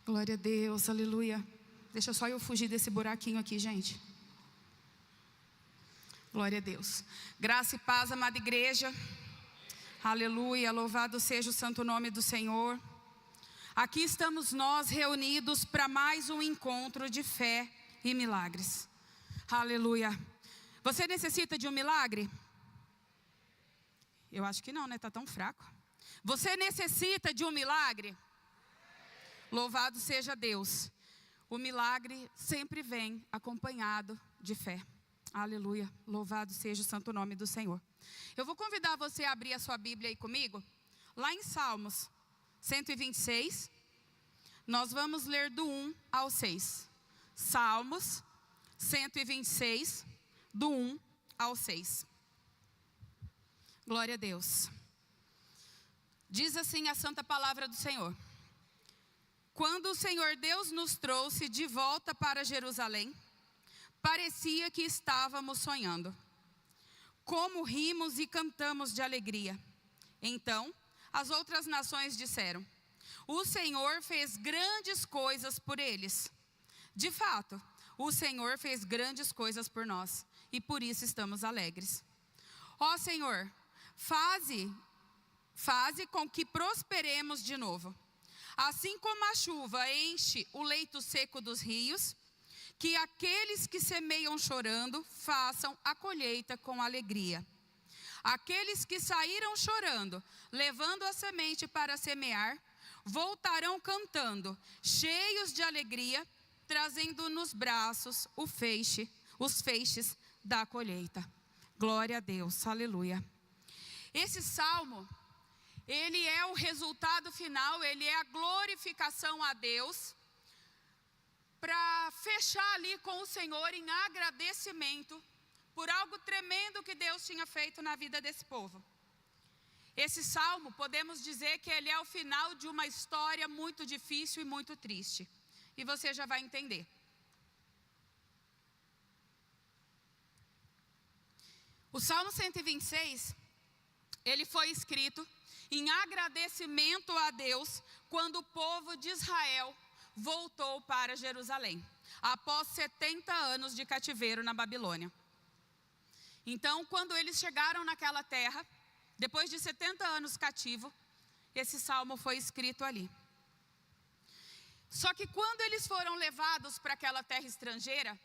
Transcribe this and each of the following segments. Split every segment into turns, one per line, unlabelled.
Glória a Deus, aleluia. Deixa só eu fugir desse buraquinho aqui, gente. Glória a Deus. Graça e paz, amada igreja. Aleluia, louvado seja o santo nome do Senhor. Aqui estamos nós reunidos para mais um encontro de fé e milagres. Aleluia. Você necessita de um milagre? Eu acho que não, né? Está tão fraco. Você necessita de um milagre? Louvado seja Deus. O milagre sempre vem acompanhado de fé. Aleluia. Louvado seja o santo nome do Senhor. Eu vou convidar você a abrir a sua Bíblia aí comigo. Lá em Salmos 126. Nós vamos ler do 1 ao 6. Salmos 126, do 1 ao 6. Glória a Deus. Diz assim a santa palavra do Senhor. Quando o Senhor Deus nos trouxe de volta para Jerusalém, parecia que estávamos sonhando. Como rimos e cantamos de alegria. Então, as outras nações disseram: o Senhor fez grandes coisas por eles. De fato, o Senhor fez grandes coisas por nós, e por isso estamos alegres. Ó Senhor, faze com que prosperemos de novo. Assim como a chuva enche o leito seco dos rios, que aqueles que semeiam chorando façam a colheita com alegria. Aqueles que saíram chorando, levando a semente para semear, voltarão cantando, cheios de alegria, trazendo nos braços os feixes da colheita. Glória a Deus, aleluia. Esse salmo, ele é o resultado final, ele é a glorificação a Deus, para fechar ali com o Senhor em agradecimento por algo tremendo que Deus tinha feito na vida desse povo. Esse salmo, podemos dizer que ele é o final de uma história muito difícil e muito triste. E você já vai entender. O Salmo 126, ele foi escrito em agradecimento a Deus quando o povo de Israel voltou para Jerusalém, após 70 anos de cativeiro na Babilônia. Então, quando eles chegaram naquela terra, depois de 70 anos cativo, esse salmo foi escrito ali. Só que quando eles foram levados para aquela terra estrangeira,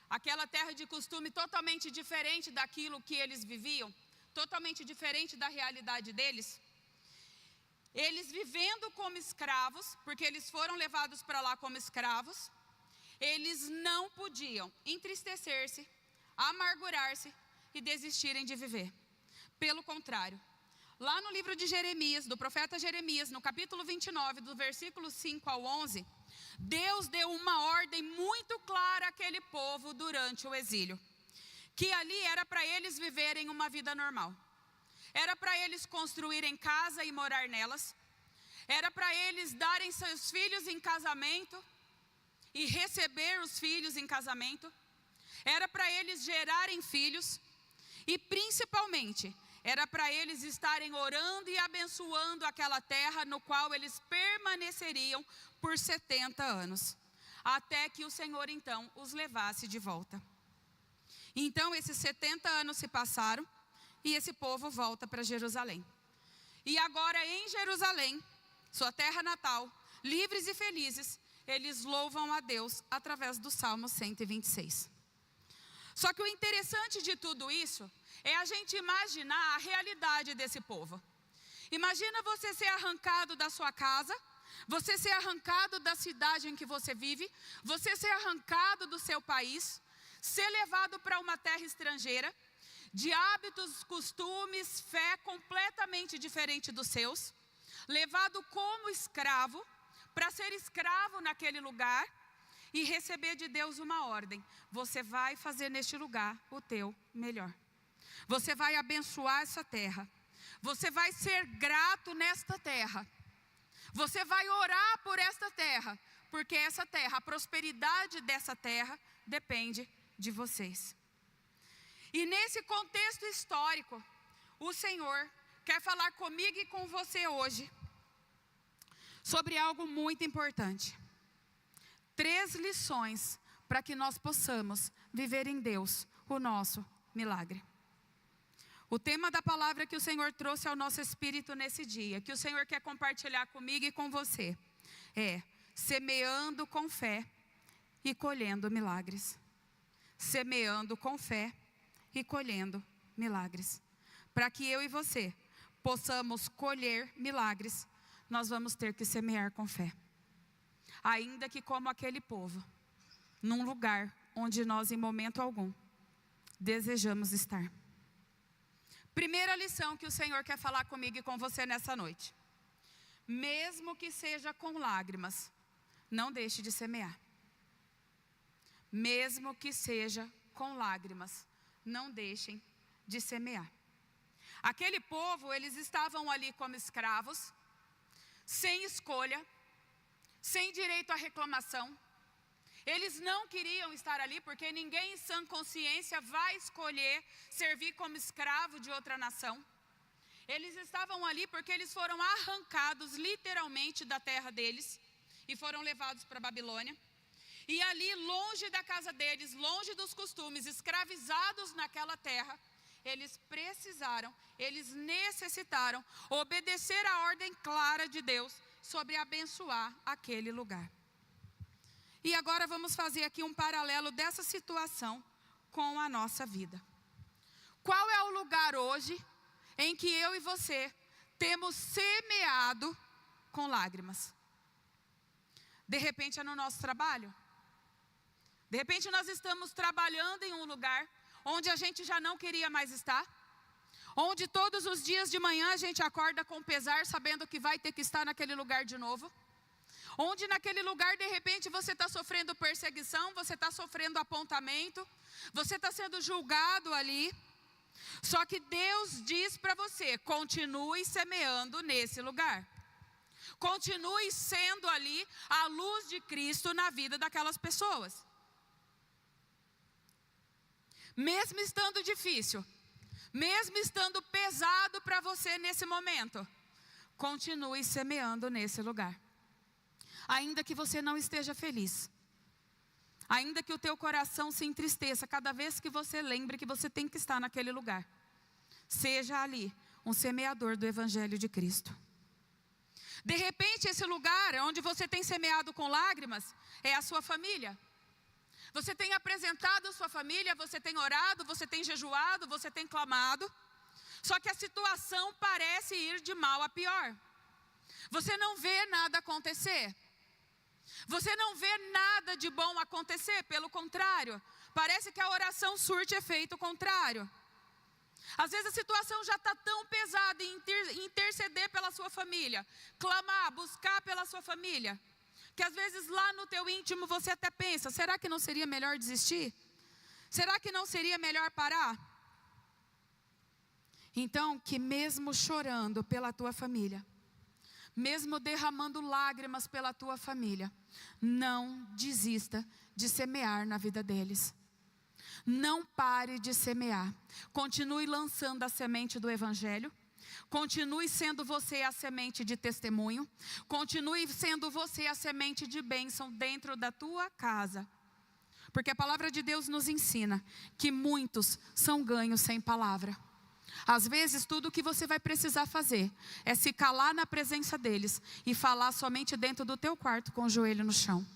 aquela terra de costume totalmente diferente daquilo que eles viviam, totalmente diferente da realidade deles, eles vivendo como escravos, porque eles foram levados para lá como escravos, eles não podiam entristecer-se, amargurar-se e desistirem de viver. Pelo contrário, lá no livro de Jeremias, do profeta Jeremias, no capítulo 29, do versículo 5 ao 11, Deus deu uma ordem muito clara àquele povo durante o exílio, que ali era para eles viverem uma vida normal. Era para eles construírem casa e morar nelas. Era para eles darem seus filhos em casamento e receber os filhos em casamento. Era para eles gerarem filhos. E principalmente, era para eles estarem orando e abençoando aquela terra no qual eles permaneceriam por 70 anos. Até que o Senhor então os levasse de volta. Então esses 70 anos se passaram. E esse povo volta para Jerusalém. E agora em Jerusalém, sua terra natal, livres e felizes, eles louvam a Deus através do Salmo 126. Só que o interessante de tudo isso é a gente imaginar a realidade desse povo. Imagina você ser arrancado da sua casa, você ser arrancado da cidade em que você vive, você ser arrancado do seu país, ser levado para uma terra estrangeira, de hábitos, costumes, fé completamente diferente dos seus, levado como escravo, para ser escravo naquele lugar e receber de Deus uma ordem: você vai fazer neste lugar o teu melhor. Você vai abençoar essa terra. Você vai ser grato nesta terra. Você vai orar por esta terra, porque essa terra, a prosperidade dessa terra depende de vocês. E nesse contexto histórico, o Senhor quer falar comigo e com você hoje sobre algo muito importante. 3 lições para que nós possamos viver em Deus o nosso milagre. O tema da palavra que o Senhor trouxe ao nosso espírito nesse dia, que o Senhor quer compartilhar comigo e com você, é semeando com fé e colhendo milagres. Semeando com fé e colhendo milagres. Para que eu e você possamos colher milagres, nós vamos ter que semear com fé. Ainda que como aquele povo, num lugar onde nós em momento algum desejamos estar. Primeira lição que o Senhor quer falar comigo e com você nessa noite. Mesmo que seja com lágrimas, não deixe de semear. Mesmo que seja com lágrimas, não deixem de semear. Aquele povo, eles estavam ali como escravos, sem escolha, sem direito à reclamação. Eles não queriam estar ali, porque ninguém em sã consciência vai escolher servir como escravo de outra nação. Eles estavam ali porque eles foram arrancados literalmente da terra deles e foram levados para a Babilônia. E ali, longe da casa deles, longe dos costumes, escravizados naquela terra, eles precisaram, eles necessitaram obedecer a ordem clara de Deus sobre abençoar aquele lugar. E agora vamos fazer aqui um paralelo dessa situação com a nossa vida. Qual é o lugar hoje em que eu e você temos semeado com lágrimas? De repente é no nosso trabalho. De repente nós estamos trabalhando em um lugar onde a gente já não queria mais estar. Onde todos os dias de manhã a gente acorda com pesar, sabendo que vai ter que estar naquele lugar de novo. Onde naquele lugar, de repente, você está sofrendo perseguição, você está sofrendo apontamento, você está sendo julgado ali. Só que Deus diz para você, continue semeando nesse lugar. Continue sendo ali a luz de Cristo na vida daquelas pessoas. Mesmo estando difícil, mesmo estando pesado para você nesse momento, continue semeando nesse lugar. Ainda que você não esteja feliz, ainda que o teu coração se entristeça cada vez que você lembre que você tem que estar naquele lugar, seja ali um semeador do Evangelho de Cristo. De repente esse lugar onde você tem semeado com lágrimas é a sua família. Você tem apresentado a sua família, você tem orado, você tem jejuado, você tem clamado. Só que a situação parece ir de mal a pior. Você não vê nada acontecer. Você não vê nada de bom acontecer, pelo contrário, parece que a oração surte efeito contrário. Às vezes a situação já está tão pesada em interceder pela sua família, clamar, buscar pela sua família, que às vezes lá no teu íntimo você até pensa, será que não seria melhor desistir? Será que não seria melhor parar? Então, que mesmo chorando pela tua família, mesmo derramando lágrimas pela tua família, não desista de semear na vida deles. Não pare de semear. Continue lançando a semente do Evangelho. Continue sendo você a semente de testemunho. Continue sendo você a semente de bênção dentro da tua casa. Porque a palavra de Deus nos ensina que muitos são ganhos sem palavra. Às vezes tudo o que você vai precisar fazer é se calar na presença deles e falar somente dentro do teu quarto com o joelho no chão.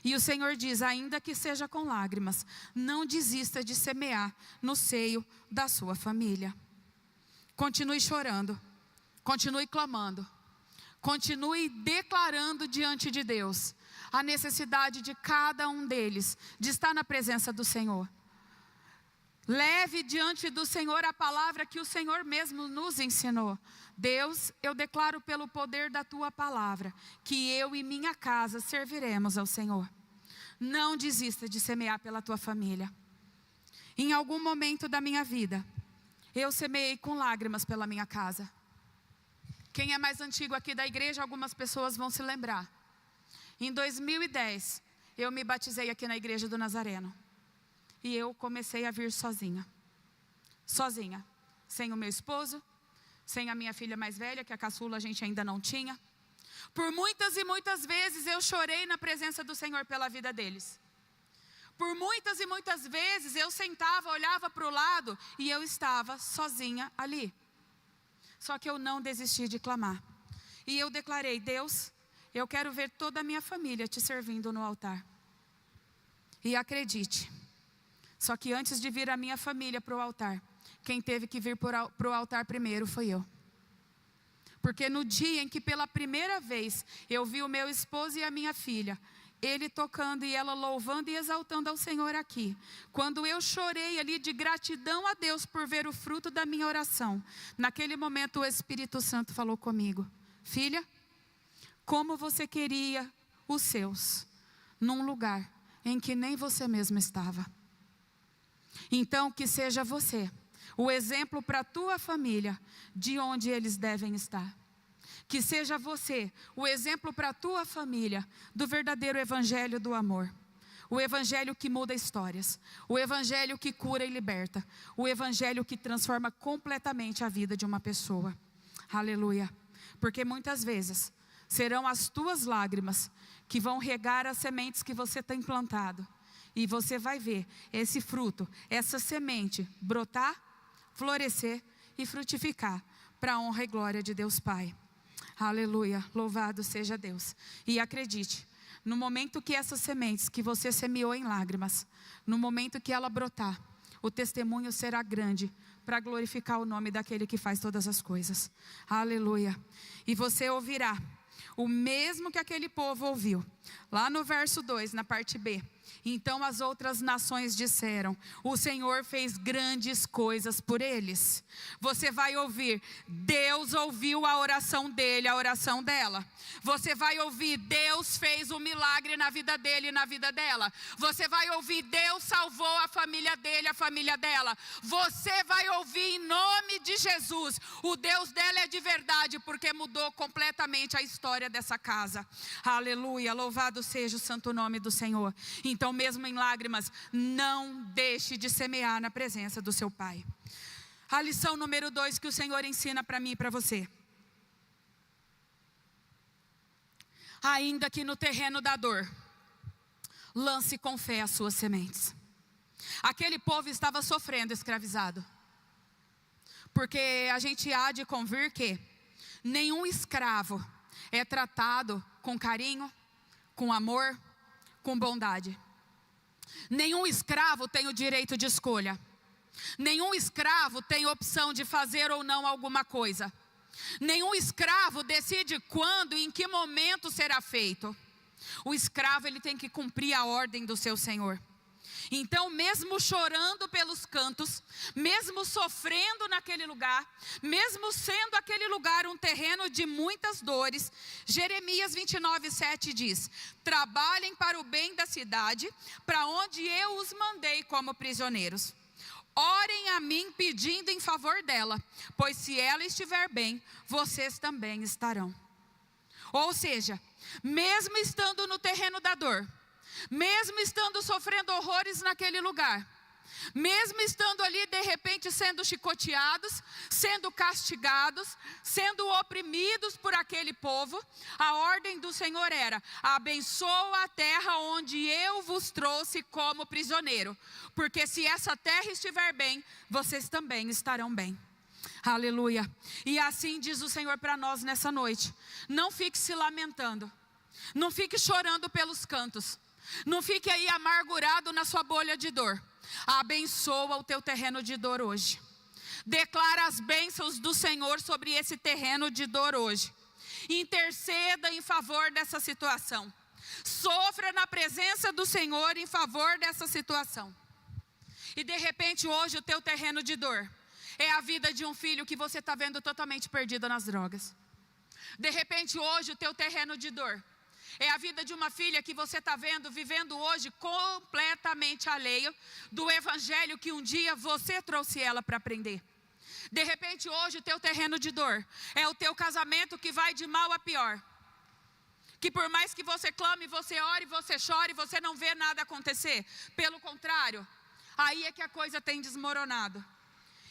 E o Senhor diz, ainda que seja com lágrimas, não desista de semear no seio da sua família. Continue chorando, continue clamando, continue declarando diante de Deus a necessidade de cada um deles de estar na presença do Senhor. Leve diante do Senhor a palavra que o Senhor mesmo nos ensinou. Deus, eu declaro pelo poder da tua palavra, que eu e minha casa serviremos ao Senhor. Não desista de semear pela tua família. Em algum momento da minha vida, eu semeei com lágrimas pela minha casa. Quem é mais antigo aqui da igreja, algumas pessoas vão se lembrar. Em 2010, eu me batizei aqui na igreja do Nazareno. E eu comecei a vir sozinha. Sozinha. Sem o meu esposo, sem a minha filha mais velha, que a caçula a gente ainda não tinha. Por muitas e muitas vezes eu chorei na presença do Senhor pela vida deles. Por muitas e muitas vezes eu sentava, olhava para o lado e eu estava sozinha ali. Só que eu não desisti de clamar. E eu declarei: Deus, eu quero ver toda a minha família te servindo no altar. E acredite, só que antes de vir a minha família para o altar, quem teve que vir para o altar primeiro foi eu. Porque no dia em que pela primeira vez eu vi o meu esposo e a minha filha, ele tocando e ela louvando e exaltando ao Senhor aqui, quando eu chorei ali de gratidão a Deus por ver o fruto da minha oração, naquele momento o Espírito Santo falou comigo: filha, como você queria os seus num lugar em que nem você mesma estava. Então que seja você o exemplo para a tua família de onde eles devem estar. Que seja você o exemplo para a tua família do verdadeiro evangelho do amor. O evangelho que muda histórias. O evangelho que cura e liberta. O evangelho que transforma completamente a vida de uma pessoa. Aleluia. Porque muitas vezes serão as tuas lágrimas que vão regar as sementes que você tem plantado. E você vai ver esse fruto, essa semente brotar, florescer e frutificar para a honra e glória de Deus Pai. Aleluia, louvado seja Deus. E acredite, no momento que essas sementes que você semeou em lágrimas, no momento que ela brotar, o testemunho será grande para glorificar o nome daquele que faz todas as coisas. Aleluia. E você ouvirá o mesmo que aquele povo ouviu. Lá no verso 2, na parte B. Então as outras nações disseram: o Senhor fez grandes coisas por eles. Você vai ouvir: Deus ouviu a oração dele, a oração dela. Você vai ouvir: Deus fez um milagre na vida dele e na vida dela. Você vai ouvir: Deus salvou a família dele, a família dela. Você vai ouvir em nome de Jesus: o Deus dela é de verdade, porque mudou completamente a história dessa casa. Aleluia, louvado seja o santo nome do Senhor. Então, mesmo em lágrimas, não deixe de semear na presença do seu Pai. A lição número 2 que o Senhor ensina para mim e para você: ainda que no terreno da dor, lance com fé as suas sementes. Aquele povo estava sofrendo escravizado, porque a gente há de convir que nenhum escravo é tratado com carinho, com amor, com bondade. Nenhum escravo tem o direito de escolha. Nenhum escravo tem opção de fazer ou não alguma coisa. Nenhum escravo decide quando e em que momento será feito. O escravo, ele tem que cumprir a ordem do seu senhor. Então, mesmo chorando pelos cantos, mesmo sofrendo naquele lugar, mesmo sendo aquele lugar um terreno de muitas dores, Jeremias 29:7 diz: trabalhem para o bem da cidade, para onde eu os mandei como prisioneiros. Orem a mim pedindo em favor dela, pois se ela estiver bem, vocês também estarão. Ou seja, mesmo estando no terreno da dor, mesmo estando sofrendo horrores naquele lugar, mesmo estando ali de repente sendo chicoteados, sendo castigados, sendo oprimidos por aquele povo, a ordem do Senhor era: abençoa a terra onde eu vos trouxe como prisioneiro, porque se essa terra estiver bem, vocês também estarão bem. Aleluia. E assim diz o Senhor para nós nessa noite: não fique se lamentando, não fique chorando pelos cantos, não fique aí amargurado na sua bolha de dor. Abençoa o teu terreno de dor hoje. Declara as bênçãos do Senhor sobre esse terreno de dor hoje. Interceda em favor dessa situação. Sofra na presença do Senhor em favor dessa situação. E de repente hoje o teu terreno de dor é a vida de um filho que você está vendo totalmente perdido nas drogas. De repente hoje o teu terreno de dor é a vida de uma filha que você está vendo, vivendo hoje completamente alheio do evangelho que um dia você trouxe ela para aprender. De repente hoje o teu terreno de dor é o teu casamento que vai de mal a pior. Que por mais que você clame, você ore, você chore, você não vê nada acontecer. Pelo contrário, aí é que a coisa tem desmoronado.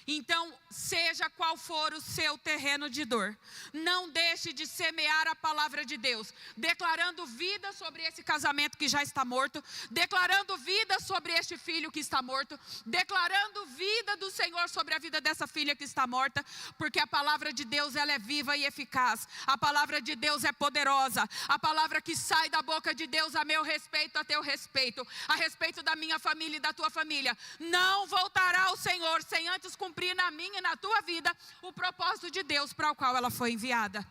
Então, seja qual for o seu terreno de dor, não deixe de semear a palavra de Deus, declarando vida sobre esse casamento que já está morto, declarando vida sobre este filho que está morto, declarando vida do Senhor sobre a vida dessa filha que está morta, porque a palavra de Deus, ela é viva e eficaz, a palavra de Deus é poderosa, a palavra que sai da boca de Deus a meu respeito, a teu respeito, a respeito da minha família e da tua família, não voltará ao Senhor sem antes cumprir na minha e na tua vida o propósito de Deus para o qual ela foi enviada.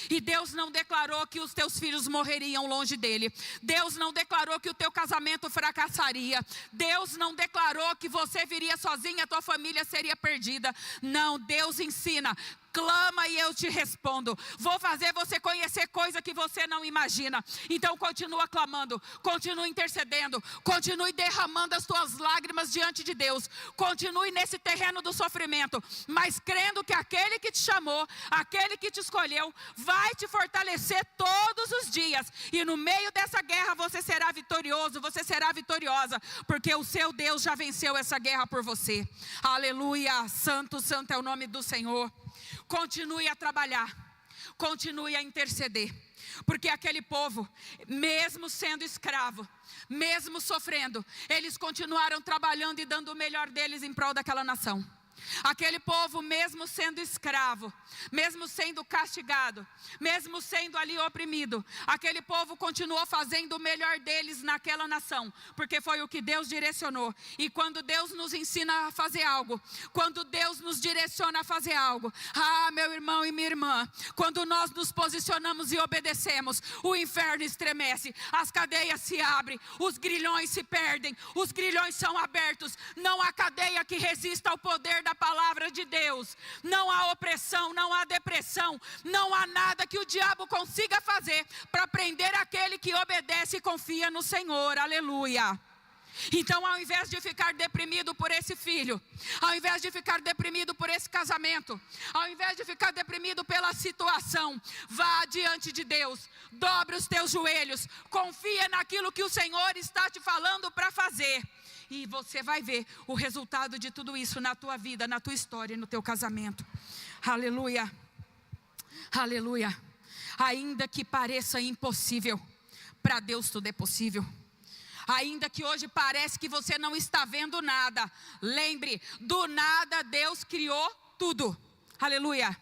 E Deus não declarou que os teus filhos morreriam longe dele. Deus não declarou que o teu casamento fracassaria. Deus não declarou que você viria sozinha, a tua família seria perdida. Não, Deus ensina: clama e eu te respondo. Vou fazer você conhecer coisa que você não imagina. Então continua clamando, continue intercedendo, continue derramando as tuas lágrimas diante de Deus. Continue nesse terreno do sofrimento, mas crendo que aquele que te chamou, aquele que te escolheu, vai te fortalecer todos os dias. E no meio dessa guerra você será vitorioso, você será vitoriosa, porque o seu Deus já venceu essa guerra por você. Aleluia, santo, santo é o nome do Senhor. Continue a trabalhar, continue a interceder, porque aquele povo, mesmo sendo escravo, mesmo sofrendo, eles continuaram trabalhando e dando o melhor deles em prol daquela nação. Aquele povo, mesmo sendo escravo, mesmo sendo castigado, mesmo sendo ali oprimido, aquele povo continuou fazendo o melhor deles naquela nação, porque foi o que Deus direcionou. E quando Deus nos ensina a fazer algo, quando Deus nos direciona a fazer algo, meu irmão e minha irmã, quando nós nos posicionamos e obedecemos, o inferno estremece, as cadeias se abrem, os grilhões se perdem, os grilhões são abertos. Não há cadeia que resista ao poder da palavra de Deus. Não há opressão, não há depressão, não há nada que o diabo consiga fazer para prender aquele que obedece e confia no Senhor. Aleluia. Então, ao invés de ficar deprimido por esse filho, ao invés de ficar deprimido por esse casamento, ao invés de ficar deprimido pela situação, vá diante de Deus, dobre os teus joelhos, confia naquilo que o Senhor está te falando para fazer. E você vai ver o resultado de tudo isso na tua vida, na tua história, no teu casamento. Aleluia. Aleluia. Ainda que pareça impossível, para Deus tudo é possível. Ainda que hoje parece que você não está vendo nada, lembre, do nada Deus criou tudo. Aleluia.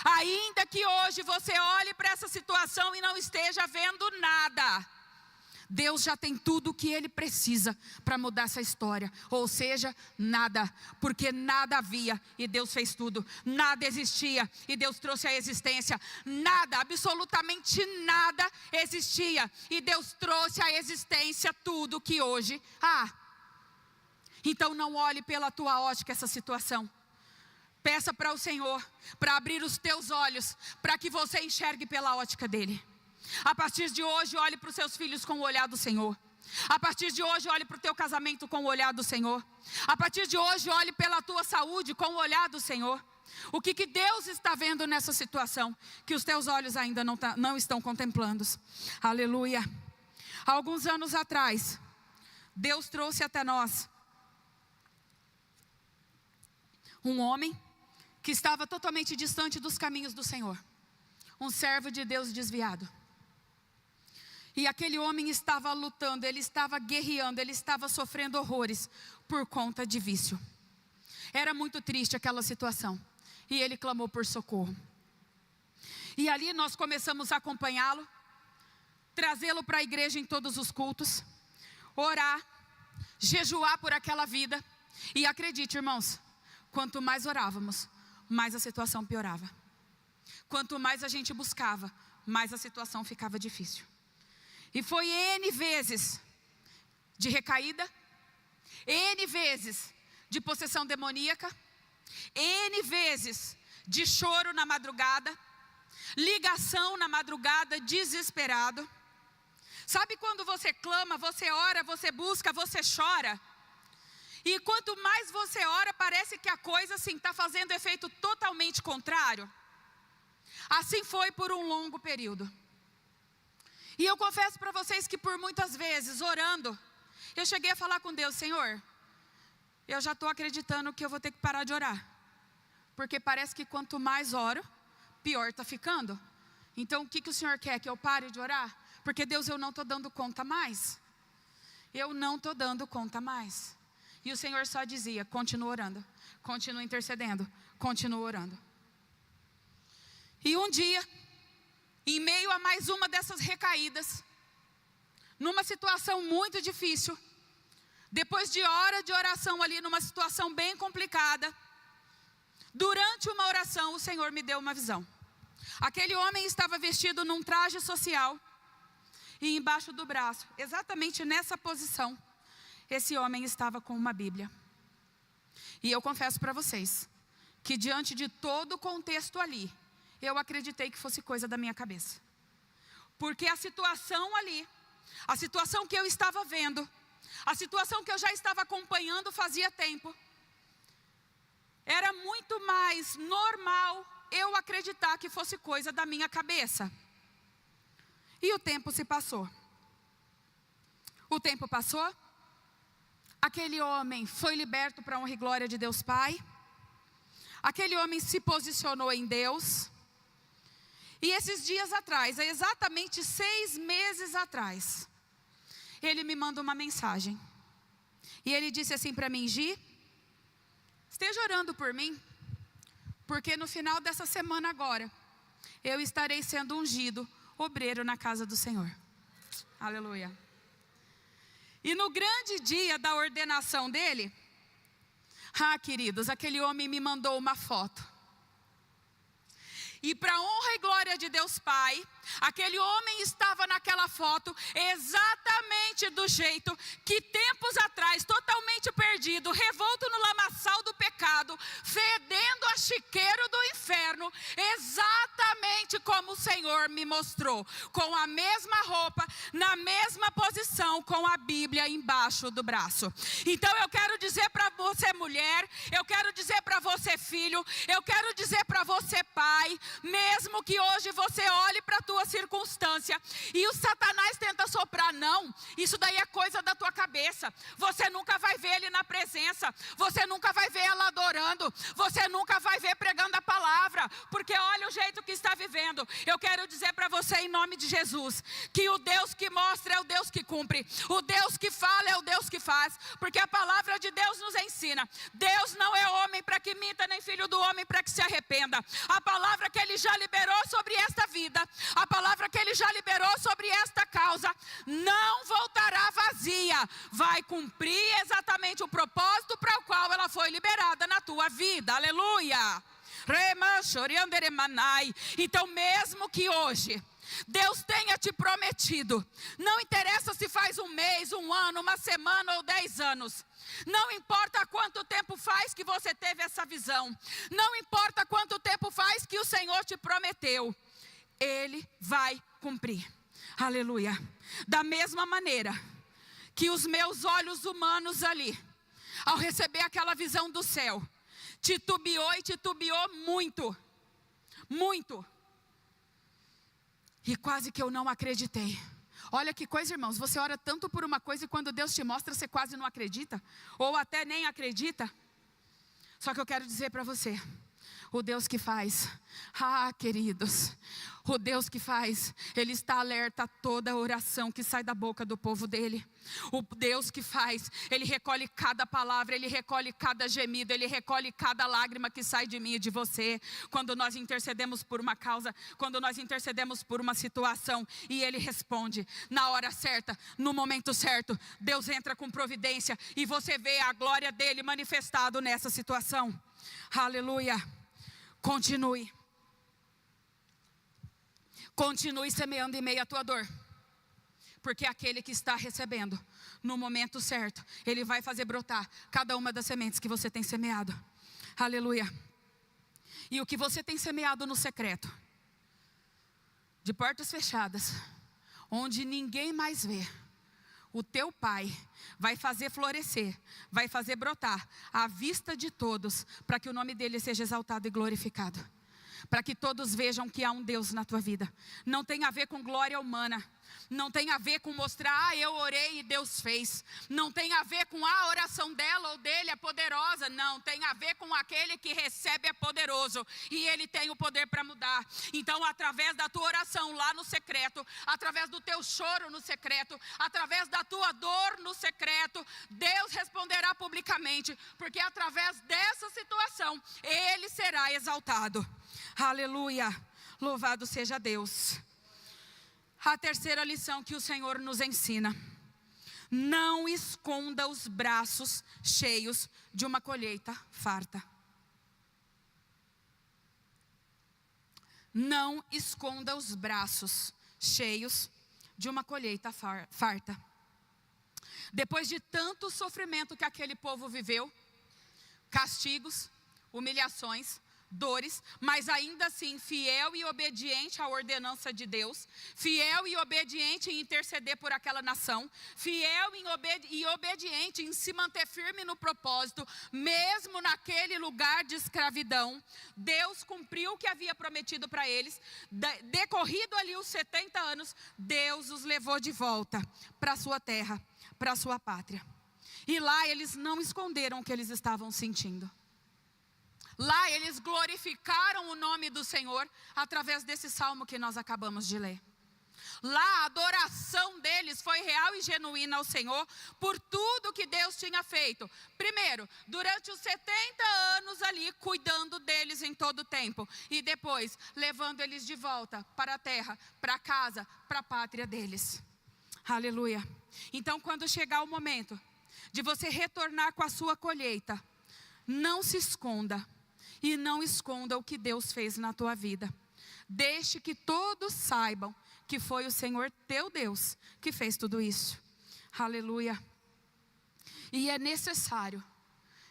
Ainda que hoje você olhe para essa situação e não esteja vendo nada, Deus já tem tudo o que Ele precisa para mudar essa história. Ou seja, nada, porque nada havia e Deus fez tudo. Nada existia e Deus trouxe a existência. Nada, absolutamente nada existia e Deus trouxe à existência tudo que hoje há. Então não olhe pela tua ótica essa situação. Peça para o Senhor, para abrir os teus olhos, para que você enxergue pela ótica dEle. A partir de hoje, olhe para os seus filhos com o olhar do Senhor. A partir de hoje, olhe para o teu casamento com o olhar do Senhor. A partir de hoje, olhe pela tua saúde com o olhar do Senhor. O que Deus está vendo nessa situação, que os teus olhos ainda não estão contemplando. Aleluia. Há alguns anos atrás, Deus trouxe até nós um homem que estava totalmente distante dos caminhos do Senhor. Um servo de Deus desviado. E aquele homem estava lutando, ele estava guerreando, ele estava sofrendo horrores por conta de vício. Era muito triste aquela situação. E ele clamou por socorro. E ali nós começamos a acompanhá-lo, trazê-lo para a igreja em todos os cultos, orar, jejuar por aquela vida. E acredite, irmãos, quanto mais orávamos, mais a situação piorava. Quanto mais a gente buscava, mais a situação ficava difícil. E foi N vezes de recaída, N vezes de possessão demoníaca, N vezes de choro na madrugada, ligação na madrugada, desesperado. Sabe quando você clama, você ora, você busca, você chora? E quanto mais você ora, parece que a coisa assim está fazendo efeito totalmente contrário. Assim foi por um longo período. E eu confesso para vocês que por muitas vezes, orando, eu cheguei a falar com Deus: Senhor, eu já estou acreditando que eu vou ter que parar de orar. Porque parece que quanto mais oro, pior está ficando. Então o que o Senhor quer? Que eu pare de orar? Porque Deus, eu não estou dando conta mais. Eu não estou dando conta mais. E o Senhor só dizia, continua orando, continua intercedendo, continua orando. E um dia, em meio a mais uma dessas recaídas, numa situação muito difícil, depois de hora de oração ali, numa situação bem complicada, durante uma oração, o Senhor me deu uma visão. Aquele homem estava vestido num traje social, e embaixo do braço, exatamente nessa posição, esse homem estava com uma Bíblia. E eu confesso para vocês, que diante de todo o contexto ali, eu acreditei que fosse coisa da minha cabeça. Porque a situação ali, a situação que eu estava vendo, a situação que eu já estava acompanhando fazia tempo, era muito mais normal eu acreditar que fosse coisa da minha cabeça. E o tempo se passou. O tempo passou. Aquele homem foi liberto para a honra e glória de Deus Pai. Aquele homem se posicionou em Deus. E esses dias atrás, exatamente 6 meses atrás, ele me mandou uma mensagem. E ele disse assim para mim: Gi, esteja orando por mim, porque no final dessa semana agora, eu estarei sendo ungido obreiro na casa do Senhor. Aleluia. E no grande dia da ordenação dele, queridos, aquele homem me mandou uma foto. E para a honra e glória de Deus Pai, aquele homem estava naquela foto exatamente do jeito que tempos atrás, totalmente perdido, revolto no lamaçal do pecado, fedendo a chiqueiro do inferno, exatamente como o Senhor me mostrou, com a mesma roupa, na mesma posição, com a Bíblia embaixo do braço. Então eu quero dizer para você mulher, eu quero dizer para você filho, eu quero dizer para você pai, mesmo que hoje você olhe para a tua circunstância e o Satanás tenta soprar, não, isso daí é coisa da tua cabeça, você nunca vai ver ele na presença, você nunca vai ver ela adorando, você nunca vai ver pregando a palavra, porque olha o jeito que está vivendo. Eu quero dizer para você em nome de Jesus, que o Deus que mostra é o Deus que cumpre, o Deus que fala é o Deus que faz, porque a palavra de Deus nos ensina, Deus não é homem para que minta, nem filho do homem para que se arrependa. A palavra que Ele já liberou sobre esta vida, a palavra que Ele já liberou sobre esta causa, não voltará vazia, vai cumprir exatamente o propósito para o qual ela foi liberada na tua vida, aleluia. Então mesmo que hoje Deus tenha te prometido, não interessa se faz um mês, um ano, uma semana ou 10 anos, não importa quanto tempo faz que você teve essa visão, não importa quanto tempo faz que o Senhor te prometeu, Ele vai cumprir, aleluia. Da mesma maneira que os meus olhos humanos ali, ao receber aquela visão do céu, titubeou e titubeou muito, muito, e quase que eu não acreditei. Olha que coisa, irmãos, você ora tanto por uma coisa e quando Deus te mostra, você quase não acredita, ou até nem acredita. Só que eu quero dizer para você, o Deus que faz, queridos, o Deus que faz, Ele está alerta a toda oração que sai da boca do povo dEle. O Deus que faz, Ele recolhe cada palavra, Ele recolhe cada gemido, Ele recolhe cada lágrima que sai de mim e de você. Quando nós intercedemos por uma causa, quando nós intercedemos por uma situação, e Ele responde na hora certa, no momento certo, Deus entra com providência e você vê a glória dEle manifestado nessa situação. Aleluia. Continue. Continue semeando em meio à tua dor. Porque aquele que está recebendo, no momento certo, Ele vai fazer brotar cada uma das sementes que você tem semeado. Aleluia. E o que você tem semeado no secreto, de portas fechadas, onde ninguém mais vê, o teu Pai vai fazer florescer, vai fazer brotar à vista de todos, para que o nome dEle seja exaltado e glorificado. para que todos vejam que há um Deus na tua vida. Não tem a ver com glória humana. Não tem a ver com mostrar, eu orei e Deus fez. Não tem a ver com a oração dela ou dele é poderosa. Não, tem a ver com aquele que recebe é poderoso. E ele tem o poder para mudar. Então, através da tua oração lá no secreto, através do teu choro no secreto, através da tua dor no secreto, Deus responderá publicamente. Porque através dessa situação, ele será exaltado. Aleluia, louvado seja Deus. A terceira lição que o Senhor nos ensina: não esconda os braços cheios de uma colheita farta. Não esconda os braços cheios de uma colheita farta. Depois de tanto sofrimento que aquele povo viveu, castigos, humilhações, dores, mas ainda assim fiel e obediente à ordenança de Deus, fiel e obediente em interceder por aquela nação, fiel e obediente em se manter firme no propósito, mesmo naquele lugar de escravidão. Deus cumpriu o que havia prometido para eles. Decorrido ali os 70 anos, Deus os levou de volta para a sua terra, para a sua pátria. E lá eles não esconderam o que eles estavam sentindo. Lá eles glorificaram o nome do Senhor através desse salmo que nós acabamos de ler. Lá a adoração deles foi real e genuína ao Senhor por tudo que Deus tinha feito. Primeiro, durante os 70 anos ali, cuidando deles em todo o tempo. E depois, levando eles de volta para a terra, para casa, para a pátria deles. Aleluia. Então, quando chegar o momento de você retornar com a sua colheita, não se esconda. E não esconda o que Deus fez na tua vida. Deixe que todos saibam que foi o Senhor teu Deus que fez tudo isso. Aleluia. E é necessário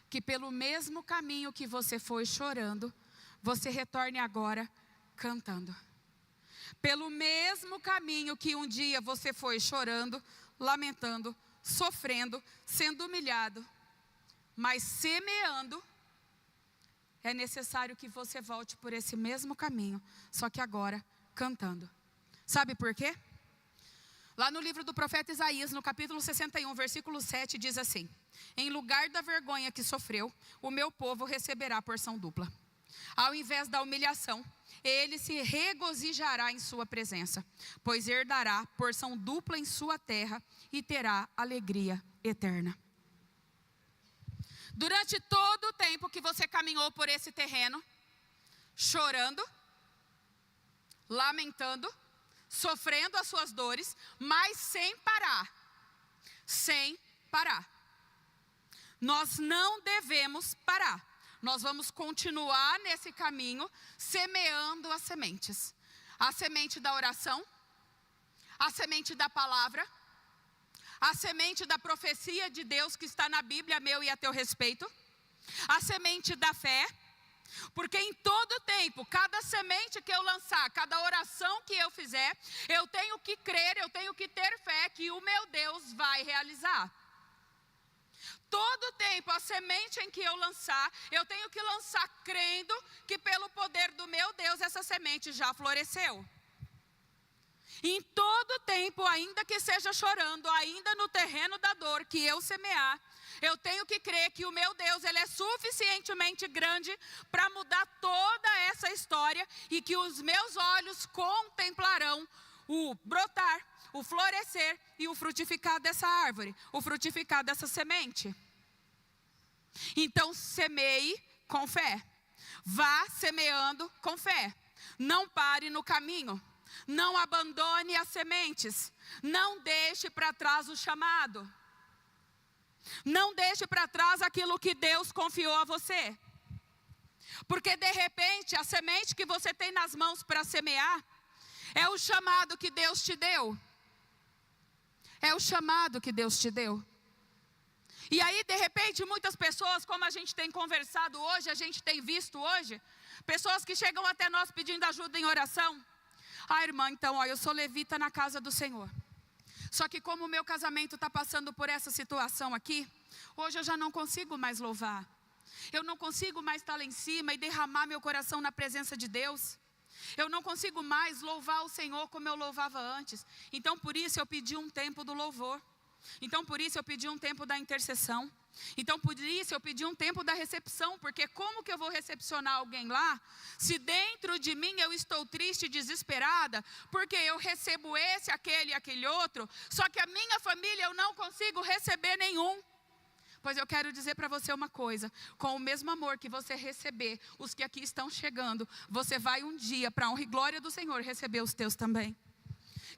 que pelo mesmo caminho que você foi chorando, você retorne agora cantando. Pelo mesmo caminho que um dia você foi chorando, lamentando, sofrendo, sendo humilhado, mas semeando, é necessário que você volte por esse mesmo caminho, só que agora cantando. Sabe por quê? Lá no livro do profeta Isaías, no capítulo 61, versículo 7, diz assim: em lugar da vergonha que sofreu, o meu povo receberá porção dupla. Ao invés da humilhação, ele se regozijará em sua presença, pois herdará porção dupla em sua terra e terá alegria eterna. Durante todo o tempo que você caminhou por esse terreno, chorando, lamentando, sofrendo as suas dores, mas sem parar. Sem parar. Nós não devemos parar. Nós vamos continuar nesse caminho, semeando as sementes. A semente da oração, a semente da palavra, a semente da profecia de Deus que está na Bíblia, a meu e a teu respeito. A semente da fé. Porque em todo tempo, cada semente que eu lançar, cada oração que eu fizer, eu tenho que crer, eu tenho que ter fé que o meu Deus vai realizar. Todo tempo, a semente em que eu lançar, eu tenho que lançar crendo que pelo poder do meu Deus, essa semente já floresceu. Em todo tempo, ainda que seja chorando, ainda no terreno da dor que eu semear, eu tenho que crer que o meu Deus, Ele é suficientemente grande para mudar toda essa história e que os meus olhos contemplarão o brotar, o florescer e o frutificar dessa árvore, o frutificar dessa semente. Então, semeie com fé. Vá semeando com fé. Não pare no caminho. Não abandone as sementes. Não deixe para trás o chamado. Não deixe para trás aquilo que Deus confiou a você. Porque de repente a semente que você tem nas mãos para semear é o chamado que Deus te deu. É o chamado que Deus te deu. E aí de repente muitas pessoas, como a gente tem conversado hoje, a gente tem visto hoje, pessoas que chegam até nós pedindo ajuda em oração. Ah, irmã, então, ó, eu sou levita na casa do Senhor. Só que como o meu casamento está passando por essa situação aqui, hoje eu já não consigo mais louvar. Eu não consigo mais estar lá em cima e derramar meu coração na presença de Deus. Eu não consigo mais louvar o Senhor como eu louvava antes. Então por isso eu pedi um tempo do louvor. Então por isso eu pedi um tempo da intercessão. Então por isso eu pedi um tempo da recepção. Porque como que eu vou recepcionar alguém lá, se dentro de mim eu estou triste e desesperada, porque eu recebo esse, aquele e aquele outro, só que a minha família eu não consigo receber nenhum. Pois eu quero dizer para você uma coisa, com o mesmo amor que você receber os que aqui estão chegando, você vai um dia, para a honra e glória do Senhor, receber os teus também.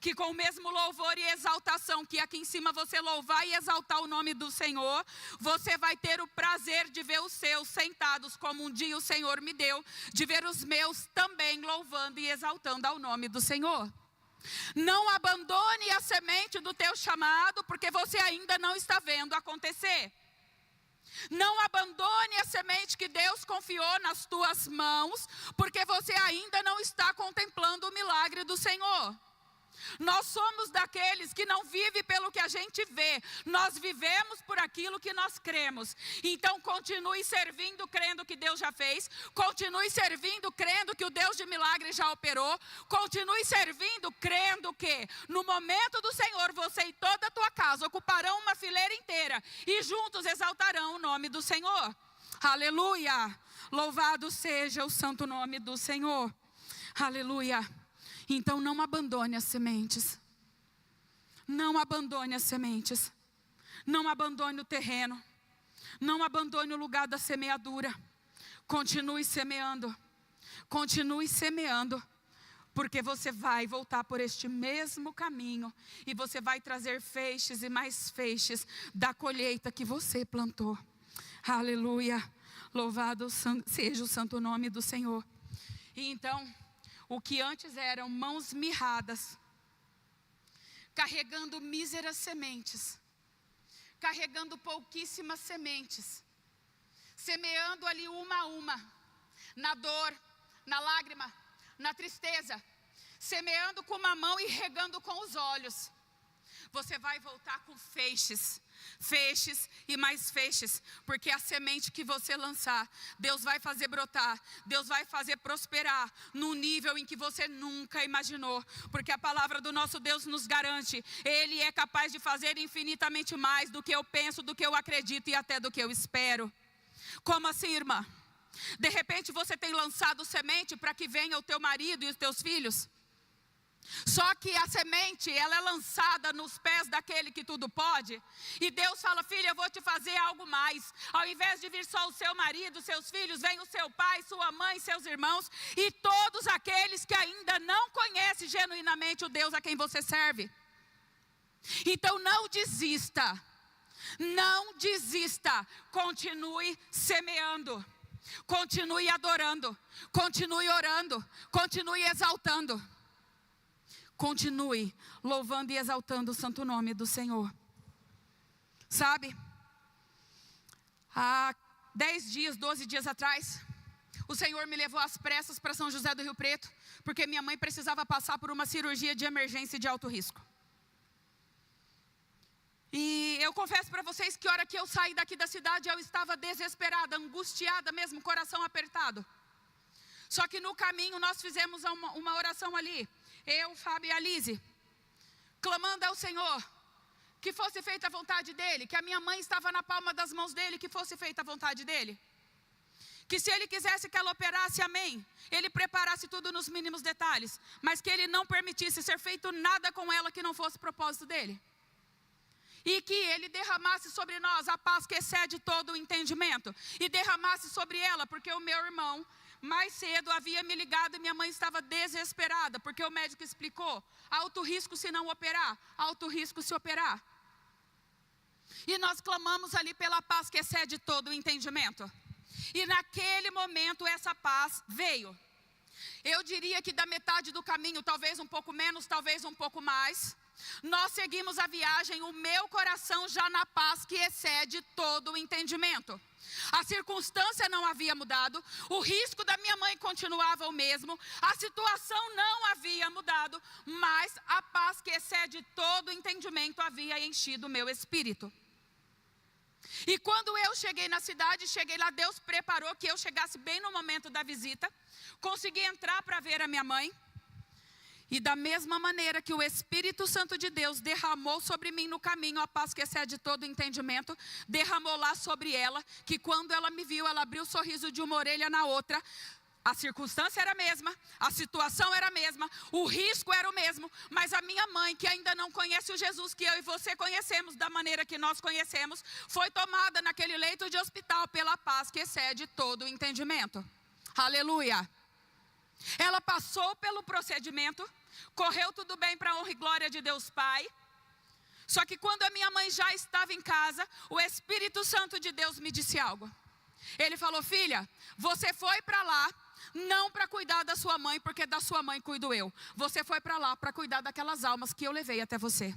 Que com o mesmo louvor e exaltação, que aqui em cima você louvar e exaltar o nome do Senhor, você vai ter o prazer de ver os seus sentados, como um dia o Senhor me deu, de ver os meus também louvando e exaltando ao nome do Senhor. Não abandone a semente do teu chamado, porque você ainda não está vendo acontecer. Não abandone a semente que Deus confiou nas tuas mãos, porque você ainda não está contemplando o milagre do Senhor. Nós somos daqueles que não vivem pelo que a gente vê, nós vivemos por aquilo que nós cremos. Então continue servindo crendo que Deus já fez, continue servindo crendo que o Deus de milagre já operou, continue servindo crendo que no momento do Senhor você e toda a tua casa ocuparão uma fileira inteira e juntos exaltarão o nome do Senhor. Aleluia! Louvado seja o santo nome do Senhor. Aleluia! Então não abandone as sementes. Não abandone as sementes. Não abandone o terreno. Não abandone o lugar da semeadura. Continue semeando. Continue semeando. Porque você vai voltar por este mesmo caminho. E você vai trazer feixes e mais feixes da colheita que você plantou. Aleluia. Louvado seja o santo nome do Senhor. E então, o que antes eram mãos mirradas, carregando míseras sementes, carregando pouquíssimas sementes, semeando ali uma a uma, na dor, na lágrima, na tristeza, semeando com uma mão e regando com os olhos. Você vai voltar com feixes, feixes e mais feixes, porque a semente que você lançar, Deus vai fazer brotar, Deus vai fazer prosperar, num nível em que você nunca imaginou, porque a palavra do nosso Deus nos garante, Ele é capaz de fazer infinitamente mais do que eu penso, do que eu acredito e até do que eu espero. Como assim, irmã? De repente você tem lançado semente para que venha o teu marido e os teus filhos. Só que a semente, ela é lançada nos pés daquele que tudo pode. E Deus fala, filha, eu vou te fazer algo mais. Ao invés de vir só o seu marido, seus filhos, vem o seu pai, sua mãe, seus irmãos e todos aqueles que ainda não conhecem genuinamente o Deus a quem você serve. Então não desista. Não desista. Continue semeando. Continue adorando. Continue orando. Continue exaltando. Continue louvando e exaltando o santo nome do Senhor. Sabe? Há 10 dias, 12 dias atrás, o Senhor me levou às pressas para São José do Rio Preto, porque minha mãe precisava passar por uma cirurgia de emergência de alto risco. E eu confesso para vocês que a hora que eu saí daqui da cidade, eu estava desesperada, angustiada mesmo, coração apertado. Só que no caminho nós fizemos uma oração ali. Eu, Fábio e a Lise, clamando ao Senhor, que fosse feita a vontade dEle, que a minha mãe estava na palma das mãos dEle, que fosse feita a vontade dEle. Que se Ele quisesse que ela operasse, amém, Ele preparasse tudo nos mínimos detalhes, mas que Ele não permitisse ser feito nada com ela que não fosse propósito dEle. E que Ele derramasse sobre nós a paz que excede todo o entendimento, e derramasse sobre ela, porque o meu irmão mais cedo havia me ligado e minha mãe estava desesperada, porque o médico explicou, alto risco se não operar, alto risco se operar. E nós clamamos ali pela paz que excede todo o entendimento. E naquele momento essa paz veio. Eu diria que da metade do caminho, talvez um pouco menos, talvez um pouco mais, nós seguimos a viagem, o meu coração já na paz que excede todo o entendimento. A circunstância não havia mudado, o risco da minha mãe continuava o mesmo, a situação não havia mudado, mas a paz que excede todo o entendimento havia enchido o meu espírito. E quando eu cheguei na cidade, cheguei lá, Deus preparou que eu chegasse bem no momento da visita. Consegui entrar para ver a minha mãe. E da mesma maneira que o Espírito Santo de Deus derramou sobre mim no caminho a paz que excede todo entendimento, derramou lá sobre ela, que quando ela me viu, ela abriu o sorriso de uma orelha na outra. A circunstância era a mesma, a situação era a mesma, o risco era o mesmo, mas a minha mãe, que ainda não conhece o Jesus que eu e você conhecemos da maneira que nós conhecemos, foi tomada naquele leito de hospital pela paz que excede todo o entendimento. Aleluia! Ela passou pelo procedimento, correu tudo bem para a honra e glória de Deus Pai. Só que quando a minha mãe já estava em casa, o Espírito Santo de Deus me disse algo. Ele falou: filha, você foi para lá não para cuidar da sua mãe, porque da sua mãe cuido eu. Você foi para lá para cuidar daquelas almas que eu levei até você.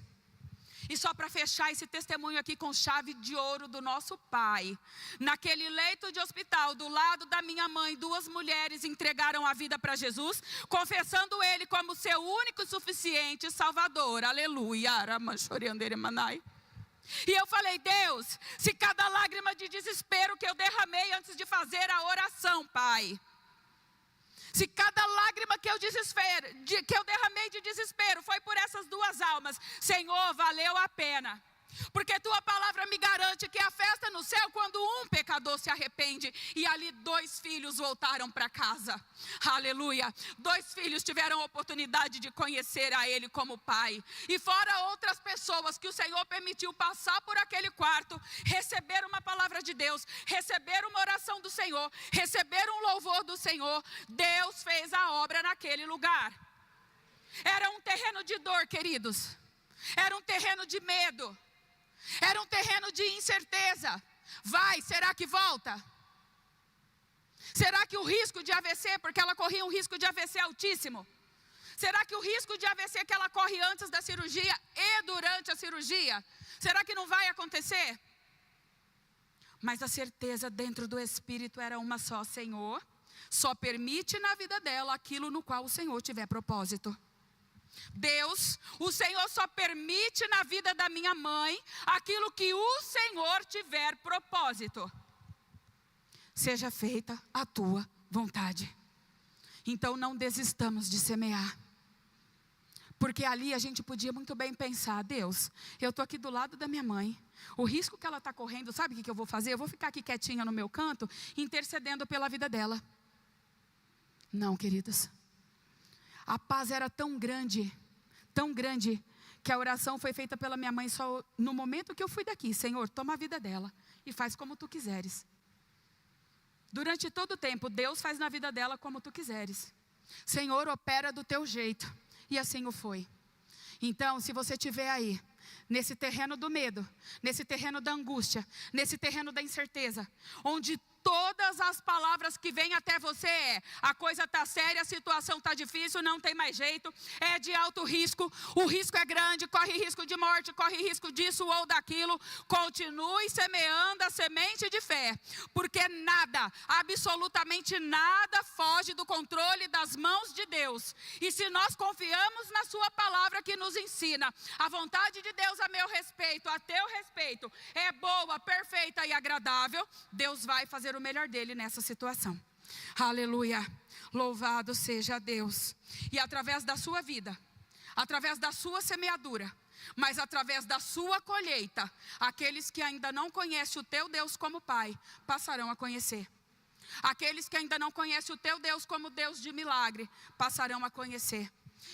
E só para fechar esse testemunho aqui com chave de ouro do nosso pai. Naquele leito de hospital, do lado da minha mãe, 2 mulheres entregaram a vida para Jesus, confessando Ele como seu único e suficiente Salvador. Aleluia. E eu falei: Deus, se cada lágrima de desespero que eu derramei antes de fazer a oração, Pai, se cada lágrima que eu derramei de desespero foi por essas 2 almas, Senhor, valeu a pena. Porque tua palavra me garante que a festa no céu quando um pecador se arrepende. E ali 2 filhos voltaram para casa. Aleluia. 2 filhos tiveram a oportunidade de conhecer a Ele como Pai. E fora outras pessoas que o Senhor permitiu passar por aquele quarto, receber uma palavra de Deus, receber uma oração do Senhor, receber um louvor do Senhor. Deus fez a obra naquele lugar. Era um terreno de dor, queridos. Era um terreno de medo. Era um terreno de incerteza. Vai, será que volta? Será que o risco de AVC, porque ela corria um risco de AVC altíssimo, será que o risco de AVC que ela corre antes da cirurgia e durante a cirurgia, será que não vai acontecer? Mas a certeza dentro do Espírito era uma só: Senhor, só permite na vida dela aquilo no qual o Senhor tiver propósito. Deus, o Senhor só permite na vida da minha mãe aquilo que o Senhor tiver propósito. Seja feita a tua vontade. Então não desistamos de semear. Porque ali a gente podia muito bem pensar: Deus, eu estou aqui do lado da minha mãe. O risco que ela está correndo, sabe o que eu vou fazer? Eu vou ficar aqui quietinha no meu canto, intercedendo pela vida dela. Não, queridas. A paz era tão grande, que a oração foi feita pela minha mãe só no momento que eu fui daqui. Senhor, toma a vida dela e faz como tu quiseres. Durante todo o tempo, Deus faz na vida dela como tu quiseres. Senhor, opera do teu jeito. E assim o foi. Então, se você estiver aí, nesse terreno do medo, nesse terreno da angústia, nesse terreno da incerteza, onde todas as palavras que vêm até você a coisa está séria, a situação está difícil, não tem mais jeito, é de alto risco, o risco é grande, corre risco de morte, corre risco disso ou daquilo, continue semeando a semente de fé, porque nada, absolutamente nada foge do controle das mãos de Deus. E se nós confiamos na sua palavra que nos ensina, a vontade de Deus a meu respeito, a teu respeito, é boa, perfeita e agradável, Deus vai fazer o melhor dele nessa situação. Aleluia. Louvado seja Deus. E através da sua vida, através da sua semeadura, mas através da sua colheita, aqueles que ainda não conhecem o teu Deus como Pai, passarão a conhecer. Aqueles que ainda não conhecem o teu Deus como Deus de milagre, passarão a conhecer.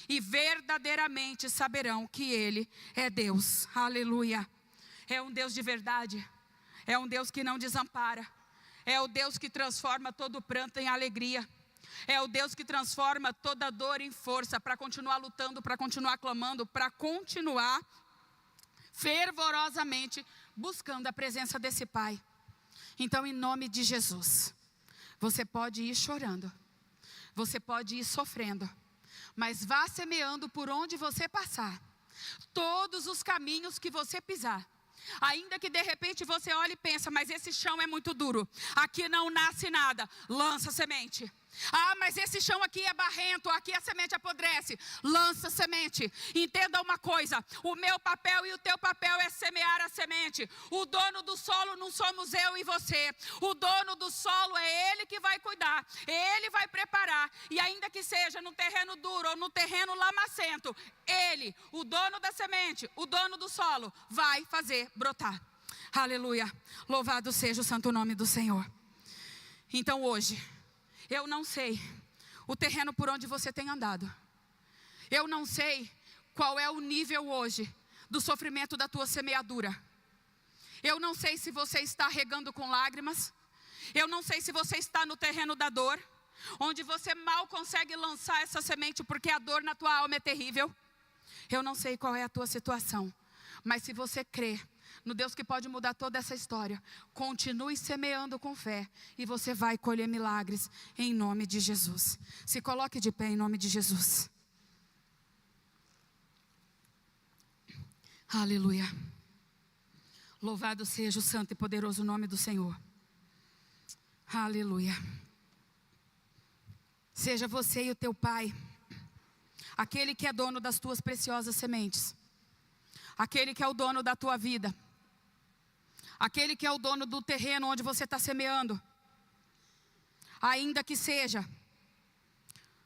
E verdadeiramente saberão que Ele é Deus. Aleluia. É um Deus de verdade. É um Deus que não desampara. É o Deus que transforma todo pranto em alegria. É o Deus que transforma toda dor em força para continuar lutando, para continuar clamando, para continuar fervorosamente buscando a presença desse Pai. Então, em nome de Jesus, você pode ir chorando, você pode ir sofrendo, mas vá semeando por onde você passar. Todos os caminhos que você pisar. Ainda que de repente você olhe e pensa: mas esse chão é muito duro, aqui não nasce nada. Lança semente, Ah, mas esse chão aqui é barrento, aqui a semente apodrece. Lança semente. Entenda uma coisa, o meu papel e o teu papel é semear a semente. O dono do solo não somos eu e você. O dono do solo é Ele que vai cuidar, Ele vai preparar. E ainda que seja no terreno duro ou no terreno lamacento, Ele, o dono da semente, o dono do solo, vai fazer brotar. Aleluia, louvado seja o santo nome do Senhor. Então hoje, eu não sei o terreno por onde você tem andado. Eu não sei qual é o nível hoje do sofrimento da tua semeadura. Eu não sei se você está regando com lágrimas. Eu não sei se você está no terreno da dor, onde você mal consegue lançar essa semente porque a dor na tua alma é terrível. Eu não sei qual é a tua situação, mas se você crê no Deus que pode mudar toda essa história, continue semeando com fé e você vai colher milagres em nome de Jesus. Se coloque de pé em nome de Jesus. Aleluia. Louvado seja o santo e poderoso nome do Senhor. Aleluia. Seja você e o teu pai aquele que é dono das tuas preciosas sementes, aquele que é o dono da tua vida, aquele que é o dono do terreno onde você está semeando. Ainda que seja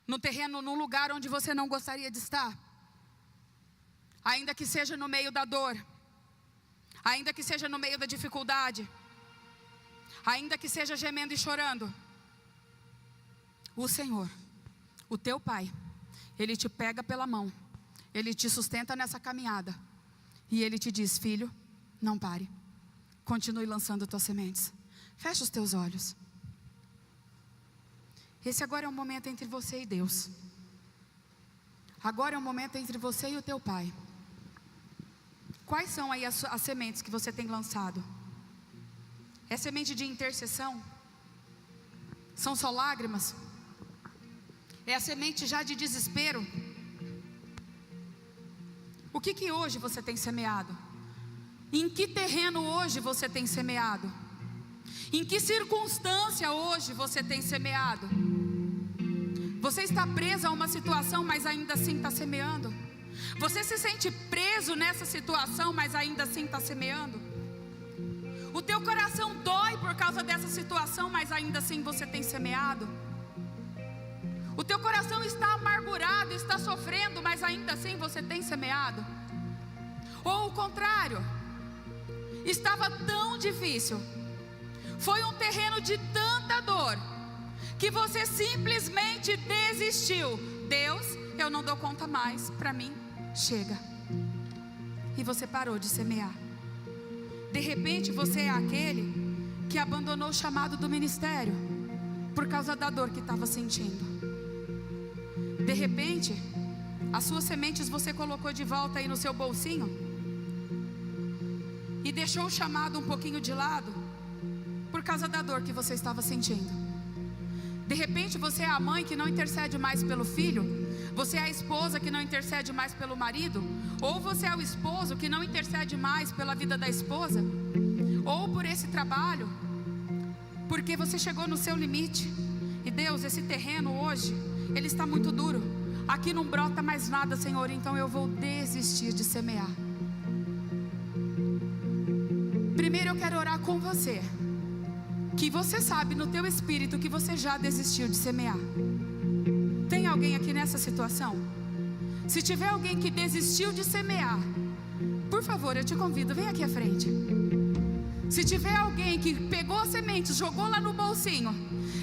no terreno, num lugar onde você não gostaria de estar, ainda que seja no meio da dor, ainda que seja no meio da dificuldade, ainda que seja gemendo e chorando, o Senhor, o teu Pai, Ele te pega pela mão, Ele te sustenta nessa caminhada, e Ele te diz: filho, não pare, continue lançando tuas sementes. Fecha os teus olhos. Esse agora é um momento entre você e Deus. Agora é um momento entre você e o teu Pai. Quais são aí as sementes que você tem lançado? É semente de intercessão? São só lágrimas? É a semente já de desespero? O que hoje você tem semeado? Em que terreno hoje você tem semeado? Em que circunstância hoje você tem semeado? Você está preso a uma situação, mas ainda assim está semeando? Você se sente preso nessa situação, mas ainda assim está semeando? O teu coração dói por causa dessa situação, mas ainda assim você tem semeado? O teu coração está amargurado, está sofrendo, mas ainda assim você tem semeado? Ou o contrário, estava tão difícil, foi um terreno de tanta dor, que você simplesmente desistiu. Deus, eu não dou conta mais, para mim, chega. E você parou de semear. De repente você é aquele que abandonou o chamado do ministério, por causa da dor que estava sentindo. De repente, as suas sementes você colocou de volta aí no seu bolsinho, e deixou o chamado um pouquinho de lado, por causa da dor que você estava sentindo. De repente você é a mãe que não intercede mais pelo filho, você é a esposa que não intercede mais pelo marido, ou você é o esposo que não intercede mais pela vida da esposa, ou por esse trabalho, porque você chegou no seu limite. E Deus, esse terreno hoje, ele está muito duro, aqui não brota mais nada, Senhor, então eu vou desistir de semear. Primeiro eu quero orar com você, que você sabe no teu espírito que você já desistiu de semear. Tem alguém aqui nessa situação? Se tiver alguém que desistiu de semear, por favor, eu te convido, vem aqui à frente. Se tiver alguém que pegou a semente, jogou lá no bolsinho,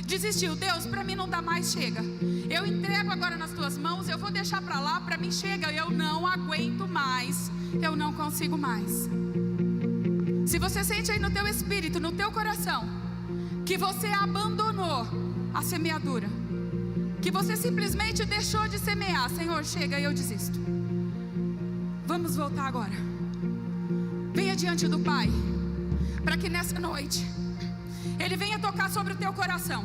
desistiu: Deus, para mim não dá mais, chega, eu entrego agora nas tuas mãos, eu vou deixar para lá, para mim chega, eu não aguento mais, eu não consigo mais. Se você sente aí no teu espírito, no teu coração, que você abandonou a semeadura, que você simplesmente deixou de semear, Senhor, chega, eu desisto. Vamos voltar agora. Venha diante do Pai, para que nessa noite Ele venha tocar sobre o teu coração,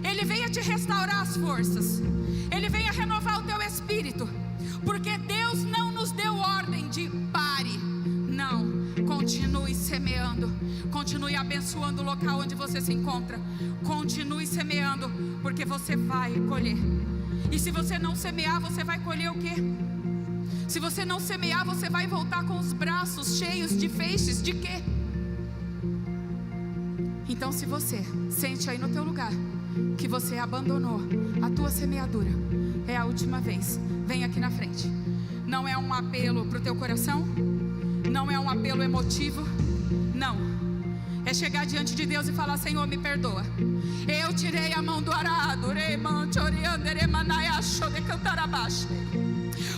Ele venha te restaurar as forças, Ele venha renovar o teu espírito, porque Deus não nos deu ordem de pare. Não, continue semeando, Continue abençoando o local onde você se encontra. Continue semeando, porque você vai colher. E se você não semear, você vai colher o quê? Se você não semear, você vai voltar com os braços cheios de feixes de quê? Então, se você sente aí no teu lugar que você abandonou a tua semeadura, é a última vez. Vem aqui na frente. Não é um apelo para o teu coração, não é um apelo emotivo, não. É chegar diante de Deus e falar: Senhor, me perdoa. Eu tirei a mão do arado,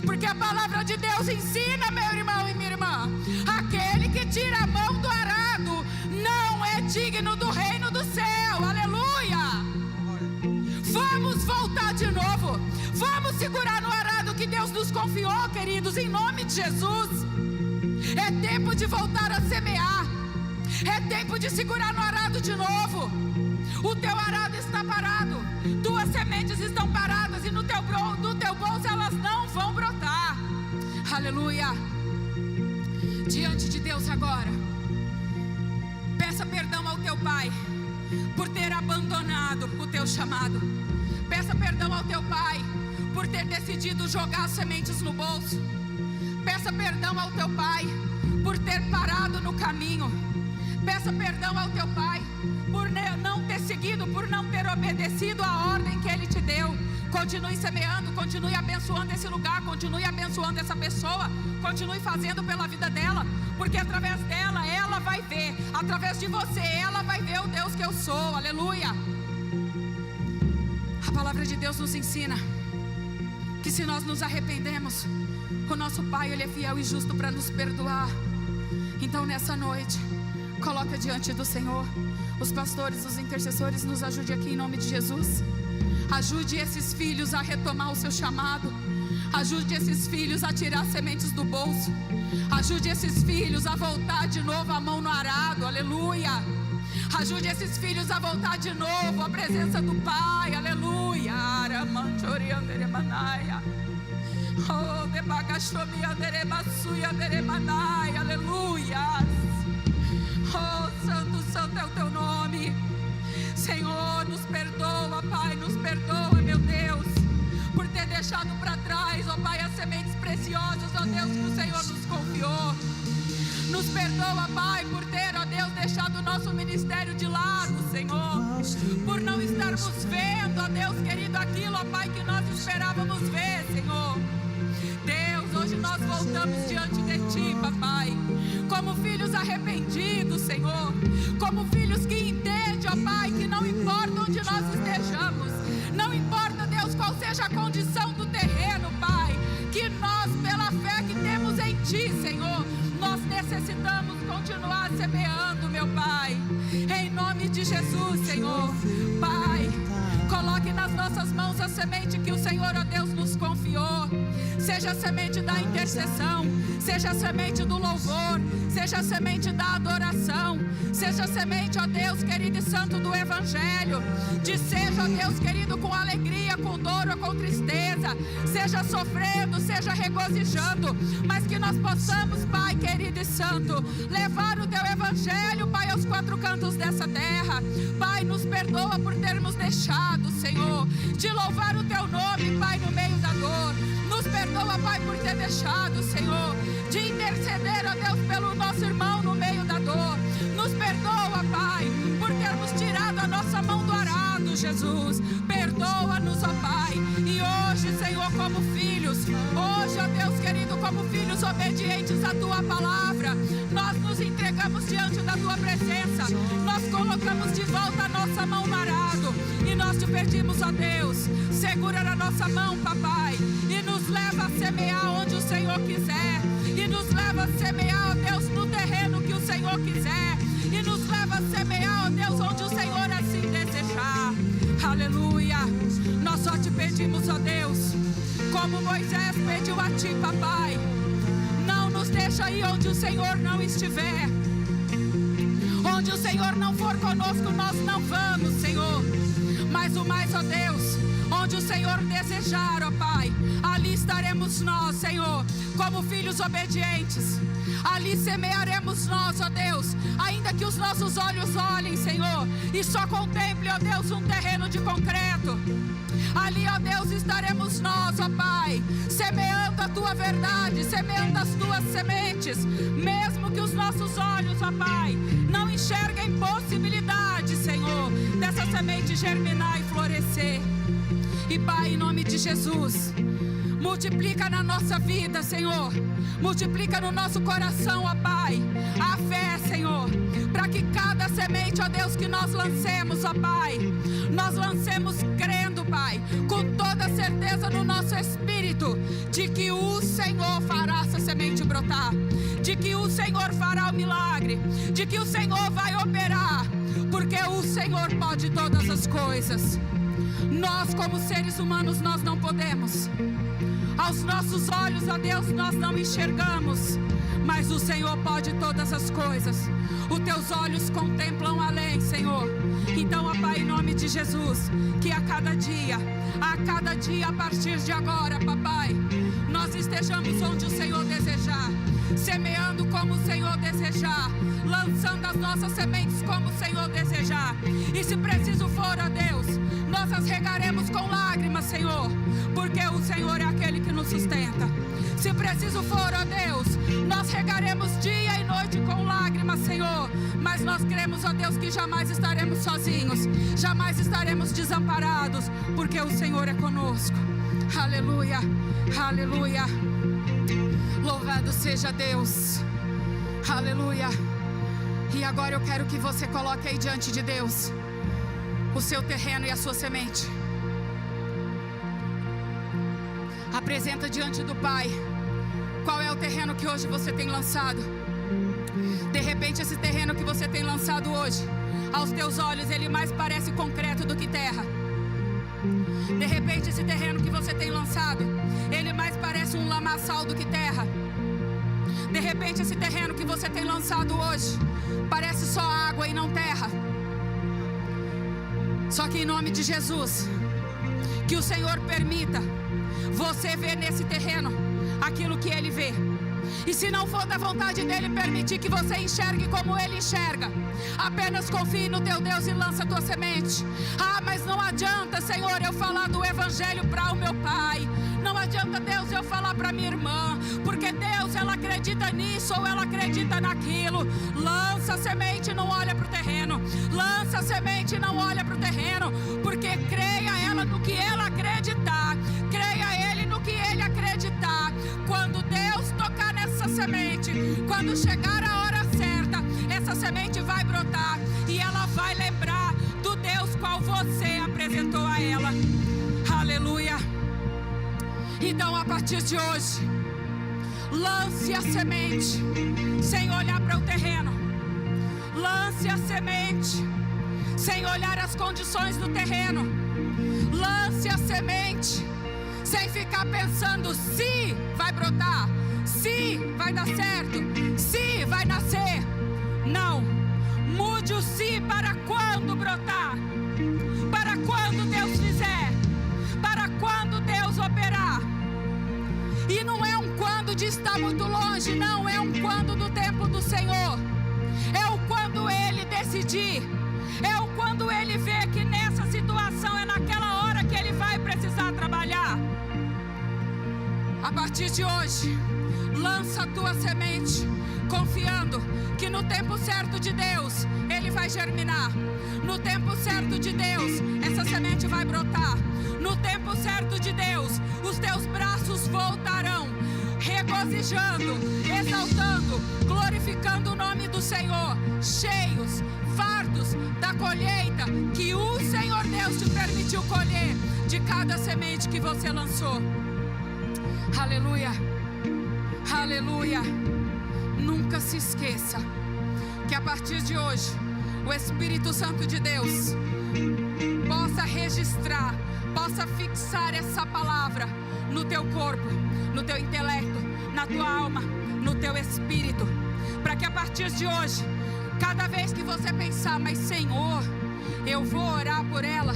porque a palavra de Deus ensina, meu irmão e minha irmã, aquele que tira a mão do arado não é digno do reino do céu. Aleluia! Vamos voltar de novo. Vamos segurar no arado que Deus nos confiou, queridos, em nome de Jesus. É tempo de voltar a semear. É tempo de segurar no arado de novo. O teu arado está parado. Tuas sementes estão paradas. E no teu bolso elas não vão brotar. Aleluia. Diante de Deus agora, peça perdão ao teu pai por ter abandonado o teu chamado. Peça perdão ao teu pai por ter decidido jogar as sementes no bolso. Peça perdão ao teu pai por ter parado no caminho. Peça perdão ao teu pai por não ter seguido, por não ter obedecido a ordem que ele te deu. Continue semeando, continue abençoando esse lugar, continue abençoando essa pessoa, continue fazendo pela vida dela, porque através dela, ela vai ver, através de você, ela vai ver o Deus que eu sou. Aleluia. A palavra de Deus nos ensina que se nós nos arrependemos, o nosso Pai, Ele é fiel e justo para nos perdoar. Então nessa noite, coloca diante do Senhor. Os pastores, os intercessores, nos ajude aqui em nome de Jesus. Ajude esses filhos a retomar o seu chamado. Ajude esses filhos a tirar sementes do bolso. Ajude esses filhos a voltar de novo a mão no arado. Aleluia. Ajude esses filhos a voltar de novo à presença do Pai. Aleluia. Oh, aleluia. Oh, santo, santo é o teu nome. Senhor, nos perdoa, Pai, nos perdoa, meu Deus, por ter deixado para trás, ó Pai, as sementes preciosas, ó Deus, que o Senhor nos confiou. Nos perdoa, Pai, por ter, ó Deus, deixado o nosso ministério de lado, Senhor, por não estarmos vendo, ó Deus querido, aquilo, ó Pai, que nós esperávamos ver, Senhor. Deus, hoje nós voltamos diante de Ti, Papai, como filhos arrependidos, Senhor, como filhos que entendem, ó Pai, que não importa onde nós estejamos, não importa, Deus, qual seja a condição do terreno, Pai, que nós, pela fé que temos em Ti, Senhor, nós necessitamos continuar semeando, meu Pai, em nome de Jesus, Senhor. Pai, coloque nas nossas mãos a semente que o Senhor, ó Deus, nos confiou. Seja a semente da intercessão, seja a semente do louvor, seja a semente da adoração, seja a semente, ó Deus querido e santo, do Evangelho, de seja, ó Deus querido, com alegria, com dor ou com tristeza, seja sofrendo, seja regozijando, mas que nós possamos, Pai querido e santo, levar o Teu Evangelho, Pai, aos quatro cantos dessa terra. Pai, nos perdoa por termos deixado, Senhor, de louvar o Teu nome, Pai, no meio da dor. Nos perdoa, Pai, por ter deixado, Senhor, de interceder, ó Deus, pelo nosso irmão no meio da dor. Nos perdoa, Pai, por termos tirado a nossa mão do arado, Jesus. Perdoa-nos, ó Pai. E hoje, Senhor, como filhos, hoje, ó Deus querido, como filhos obedientes à Tua palavra, nós nos entregamos diante da Tua presença. Nós colocamos de volta a nossa mão no arado. E nós te pedimos, ó Deus, segura na nossa mão, Papai, e nos leva a semear onde o Senhor quiser. E nos leva a semear, ó Deus, no terreno que o Senhor quiser. E nos leva a semear, ó Deus, onde o Senhor assim desejar. Aleluia. Nós só te pedimos, ó Deus, como Moisés pediu a Ti, Papai, não nos deixa aí onde o Senhor não estiver. Onde o Senhor não for conosco, nós não vamos, Senhor. Mas o mais, ó Deus, onde o Senhor desejar, ó Pai, ali estaremos nós, Senhor, como filhos obedientes. Ali semearemos nós, ó Deus, ainda que os nossos olhos olhem, Senhor, e só contemple, ó Deus, um terreno de concreto. Ali, ó Deus, estaremos nós, ó Pai, semeando a Tua verdade, semeando as Tuas sementes, mesmo que os nossos olhos, ó Pai, não enxerguem possibilidade, Senhor, dessa semente germinar e florescer. E Pai, em nome de Jesus, multiplica na nossa vida, Senhor, multiplica no nosso coração, ó Pai, a fé, Senhor, para que cada semente, ó Deus, que nós lancemos, ó Pai, nós lancemos crendo, Pai, com toda certeza no nosso espírito, de que o Senhor fará essa semente brotar, de que o Senhor fará o milagre, de que o Senhor vai operar, porque o Senhor pode todas as coisas. Nós, como seres humanos, nós não podemos. Aos nossos olhos, ó Deus, nós não enxergamos, mas o Senhor pode todas as coisas. Os teus olhos contemplam além, Senhor. Então, ó Pai, em nome de Jesus, que a cada dia, a partir de agora, papai, nós estejamos onde o Senhor desejar, semeando como o Senhor desejar, lançando as nossas sementes como o Senhor desejar. E se preciso for, ó Deus, nós as regaremos com lágrimas, Senhor, porque o Senhor é aquele que nos sustenta. Se preciso for, ó Deus, nós regaremos dia e noite com lágrimas, Senhor, mas nós cremos, ó Deus, que jamais estaremos sozinhos, jamais estaremos desamparados, porque o Senhor é conosco. Aleluia, aleluia. Louvado seja Deus. Aleluia. E agora eu quero que você coloque aí diante de Deus o seu terreno e a sua semente. Apresenta diante do Pai qual é o terreno que hoje você tem lançado. De repente esse terreno que você tem lançado hoje, aos teus olhos ele mais parece concreto do que terra. De repente esse terreno que você tem lançado, ele mais parece um lamaçal do que terra. De repente esse terreno que você tem lançado hoje parece só água e não terra. Só que em nome de Jesus, que o Senhor permita você ver nesse terreno aquilo que Ele vê. E se não for da vontade dEle permitir que você enxergue como Ele enxerga, apenas confie no teu Deus e lança a tua semente. Ah, mas não adianta, Senhor, eu falar do Evangelho para o meu pai. Não adianta, Deus, eu falar para minha irmã, porque Deus, ela acredita nisso ou ela acredita naquilo. Lança a semente e não olha para o terreno. Lança a semente e não olha para o terreno, porque creia ela no que ela acreditar. Creia ele no que ele acreditar. Quando Deus tocar nessa semente, quando chegar a hora certa, essa semente vai brotar e ela vai lembrar do Deus qual você apresentou a ela. Aleluia. Então, a partir de hoje, lance a semente sem olhar para o terreno. Lance a semente sem olhar as condições do terreno. Lance a semente sem ficar pensando se vai brotar, se vai dar certo, se vai nascer. Não. Mude o se para quando brotar, para quando Deus fizer, para quando Deus operar. E não é um quando de estar muito longe, não, é um quando do tempo do Senhor. É o quando Ele decidir, é o quando Ele vê que nessa situação é naquela hora que Ele vai precisar trabalhar. A partir de hoje, lança a tua semente, confiando que no tempo certo de Deus, Ele vai germinar. No tempo certo de Deus, essa semente vai brotar. No tempo certo de Deus, os teus braços voltarão, regozijando, exaltando, glorificando o nome do Senhor, cheios, fartos da colheita que o Senhor Deus te permitiu colher de cada semente que você lançou. Aleluia, aleluia. Nunca se esqueça que a partir de hoje o Espírito Santo de Deus possa registrar, possa fixar essa palavra no teu corpo, no teu intelecto, na tua alma, no teu espírito, para que a partir de hoje, cada vez que você pensar, mas Senhor, eu vou orar por ela,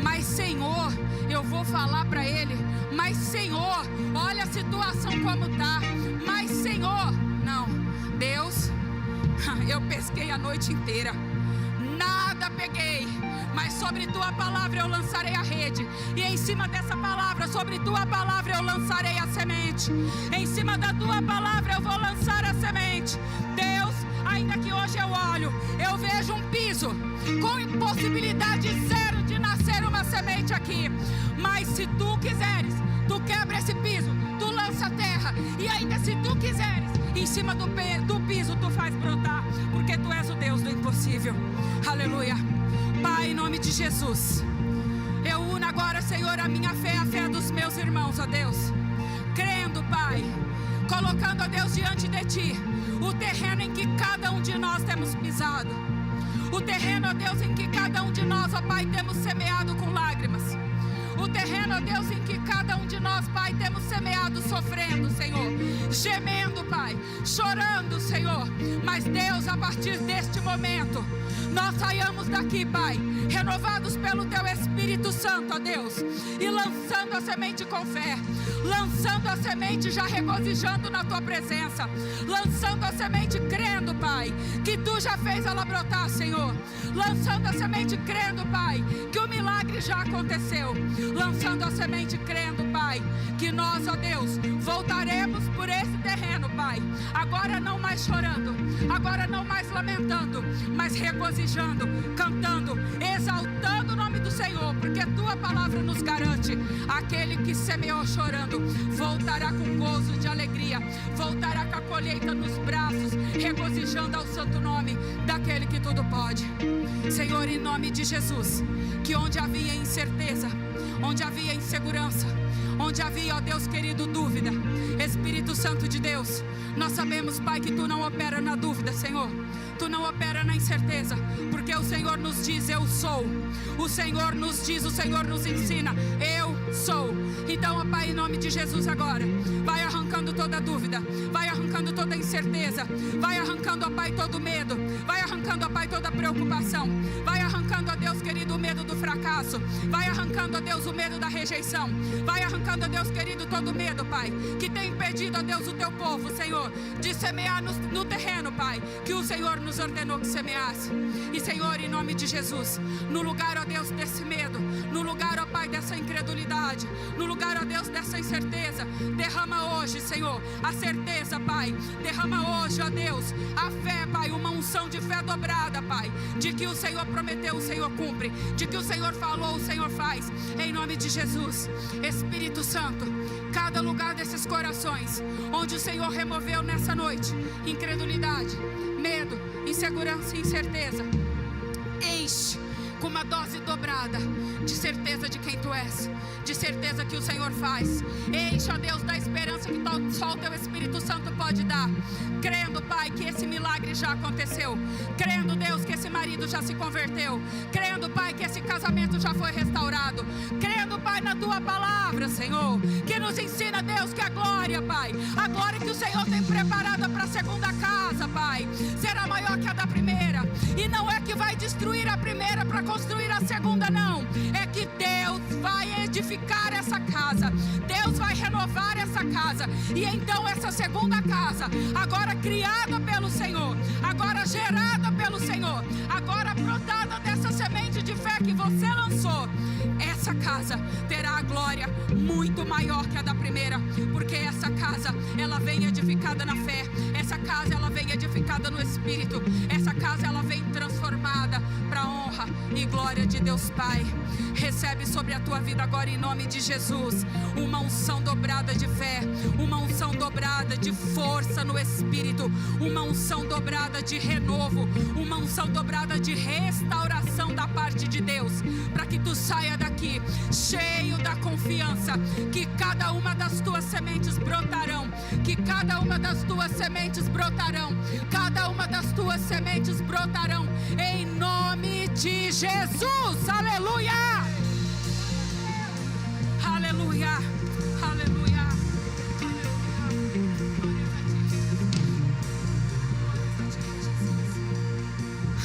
mas Senhor, eu vou falar para ele, Mas Senhor, olha a situação como está. Mas Senhor, não. Deus, eu pesquei a noite inteira, nada peguei, mas sobre tua palavra eu lançarei a rede, e em cima dessa palavra, sobre tua palavra eu lançarei a semente. Em cima da tua palavra eu vou lançar a semente. Deus, ainda que hoje eu olho, eu vejo um piso com impossibilidade zero de nascer uma semente aqui, mas se tu quiseres, tu quebra esse piso, tu lança a terra, e ainda se tu quiseres, em cima do piso tu faz brotar, porque tu és o Deus do impossível. Aleluia. Pai, em nome de Jesus, eu uno agora, Senhor, a minha fé, a fé dos meus irmãos, ó Deus, crendo, Pai, colocando, ó Deus, diante de Ti o terreno em que cada um de nós temos pisado, o terreno, ó Deus, em que cada um de nós, ó Pai, temos semeado com lágrimas, o terreno, ó Deus, em que cada um de nós, Pai, temos semeado sofrendo, Senhor, gemendo, Pai, chorando, Senhor. Mas Deus, a partir deste momento, nós saiamos daqui, Pai, renovados pelo Teu Espírito Santo, ó Deus, e lançando a semente com fé, lançando a semente já regozijando na Tua presença, lançando a semente crendo, Pai, que Tu já fez ela brotar, Senhor, lançando a semente crendo, Pai, que o milagre já aconteceu, lançando a semente crendo, Pai, que nós, ó Deus, voltaremos por esse terreno, Pai, agora não mais chorando, agora não mais lamentando, mas regozijando, cantando, exaltando o nome do Senhor, porque Tua palavra nos garante, aquele que semeou chorando, voltará com gozo de alegria, voltará com a colheita nos braços, regozijando ao santo nome daquele que tudo pode. Senhor, em nome de Jesus, que onde havia incerteza, onde havia insegurança, onde havia, ó Deus querido, dúvida, Espírito Santo de Deus, nós sabemos, Pai, que Tu não opera na dúvida, Senhor, Tu não opera na incerteza, porque o Senhor nos diz, eu sou. O Senhor nos diz, o Senhor nos ensina, eu sou. Então, ó Pai, em nome de Jesus agora, vai arrancando toda dúvida, vai arrancando toda incerteza, vai arrancando, ó Pai, todo medo, vai arrancando, ó Pai, toda preocupação, vai arrancando, ó Deus querido, o medo do fracasso, vai arrancando, ó Deus, o medo da rejeição, vai arrancando, ó Deus querido, todo medo, Pai, que tem impedido, ó Deus, o Teu povo, Senhor, de semear no terreno, Pai, que o Senhor nos ordenou que semeasse. E Senhor, em nome de Jesus, no lugar, ó Deus, desse medo, no lugar, ó Pai, dessa incredulidade, no lugar, ó Deus, dessa incerteza, derrama hoje, Senhor, a certeza, Pai, derrama hoje, ó Deus, a fé, Pai, uma unção de fé dobrada, Pai, de que o Senhor prometeu, o Senhor cumpre, de que o Senhor falou, o Senhor faz, em nome de Jesus. Espírito Santo, cada lugar desses corações, onde o Senhor removeu nessa noite incredulidade, medo, insegurança e incerteza, enche com uma dose dobrada de certeza de quem Tu és, de certeza que o Senhor faz. Enche, ó Deus, da esperança que só o Teu Espírito Santo pode dar, crendo, Pai, que esse milagre já aconteceu, crendo, Deus, que esse marido já se converteu, crendo, Pai, que esse casamento já foi restaurado, crendo, Pai, na Tua palavra, Senhor, que nos ensina, Deus, que a glória, Pai, a glória que o Senhor tem preparada para a segunda casa, Pai, será maior que a da primeira, e não é que vai destruir a primeira para construir a segunda, não, é que Deus vai edificar essa casa, Deus vai renovar essa casa, e então essa segunda casa, agora criada pelo Senhor, agora gerada pelo Senhor, agora brotada dessa semente de fé que você lançou, essa casa terá a glória muito maior que a da primeira, porque essa casa, ela vem edificada na fé, essa casa, ela vem edificada no Espírito, essa casa, ela vem transformada para a honra e glória de Deus Pai. Recebe sobre a tua vida agora, em nome de Jesus, uma unção dobrada de fé, uma unção dobrada de força no Espírito, uma unção dobrada de renovo, uma unção dobrada de restauração da parte de Deus, para que tu saia daqui cheio da confiança que cada uma das tuas sementes brotarão, que cada uma das tuas sementes brotarão, cada uma das tuas sementes brotarão, em nome de Jesus. Aleluia! Aleluia! Aleluia!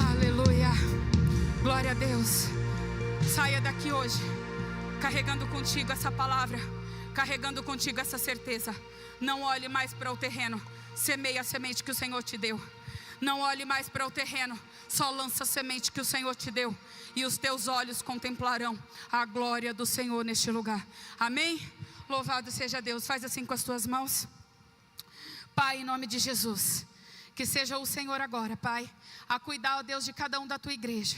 Aleluia! Glória a Deus. Saia daqui hoje carregando contigo essa palavra, carregando contigo essa certeza. Não olhe mais para o terreno, semeia a semente que o Senhor te deu. Não olhe mais para o terreno, só lança a semente que o Senhor te deu, e os teus olhos contemplarão a glória do Senhor neste lugar. Amém? Louvado seja Deus. Faz assim com as tuas mãos. Pai, em nome de Jesus, que seja o Senhor agora, Pai, a cuidar, ó Deus, de cada um da tua igreja.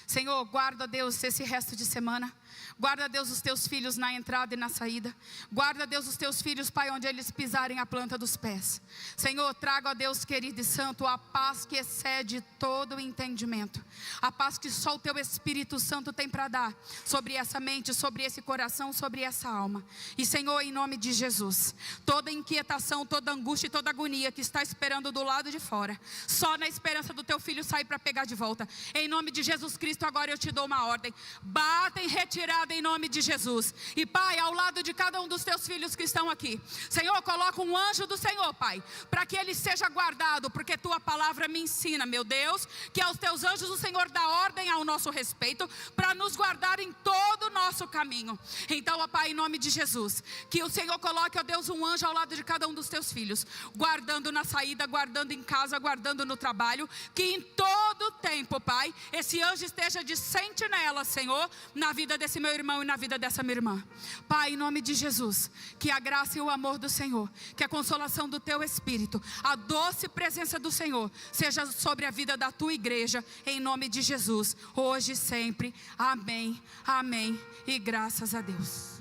Senhor, guarda, Deus, esse resto de semana. Guarda, Deus, os teus filhos na entrada e na saída. Guarda, Deus, os teus filhos, Pai, onde eles pisarem a planta dos pés. Senhor, traga, ó Deus querido e santo, a paz que excede todo o entendimento. A paz que só o teu Espírito Santo tem para dar sobre essa mente, sobre esse coração, sobre essa alma. E Senhor, em nome de Jesus, toda inquietação, toda angústia e toda agonia que está esperando do lado de fora, só na esperança do teu filho sair para pegar de volta. Em nome de Jesus Cristo, agora eu te dou uma ordem. Bata em retirada em nome de Jesus. E Pai, ao lado de cada um dos teus filhos que estão aqui, Senhor, coloca um anjo do Senhor, Pai, para que ele seja guardado, porque tua palavra me ensina, meu Deus, que aos teus anjos o Senhor dá ordem ao nosso respeito, para nos guardar em todo o nosso caminho. Então, ó Pai, em nome de Jesus, que o Senhor coloque, ó Deus, um anjo ao lado de cada um dos teus filhos, guardando na saída, guardando em casa, guardando no trabalho, que em todo tempo, Pai, esse anjo esteja de sentinela, Senhor, na vida desse meu irmão e na vida dessa minha irmã. Pai, em nome de Jesus, que a graça e o amor do Senhor, que a consolação do teu Espírito, a doce presença do Senhor, seja sobre a vida da tua igreja, em nome de Jesus, hoje e sempre. Amém, amém e graças a Deus.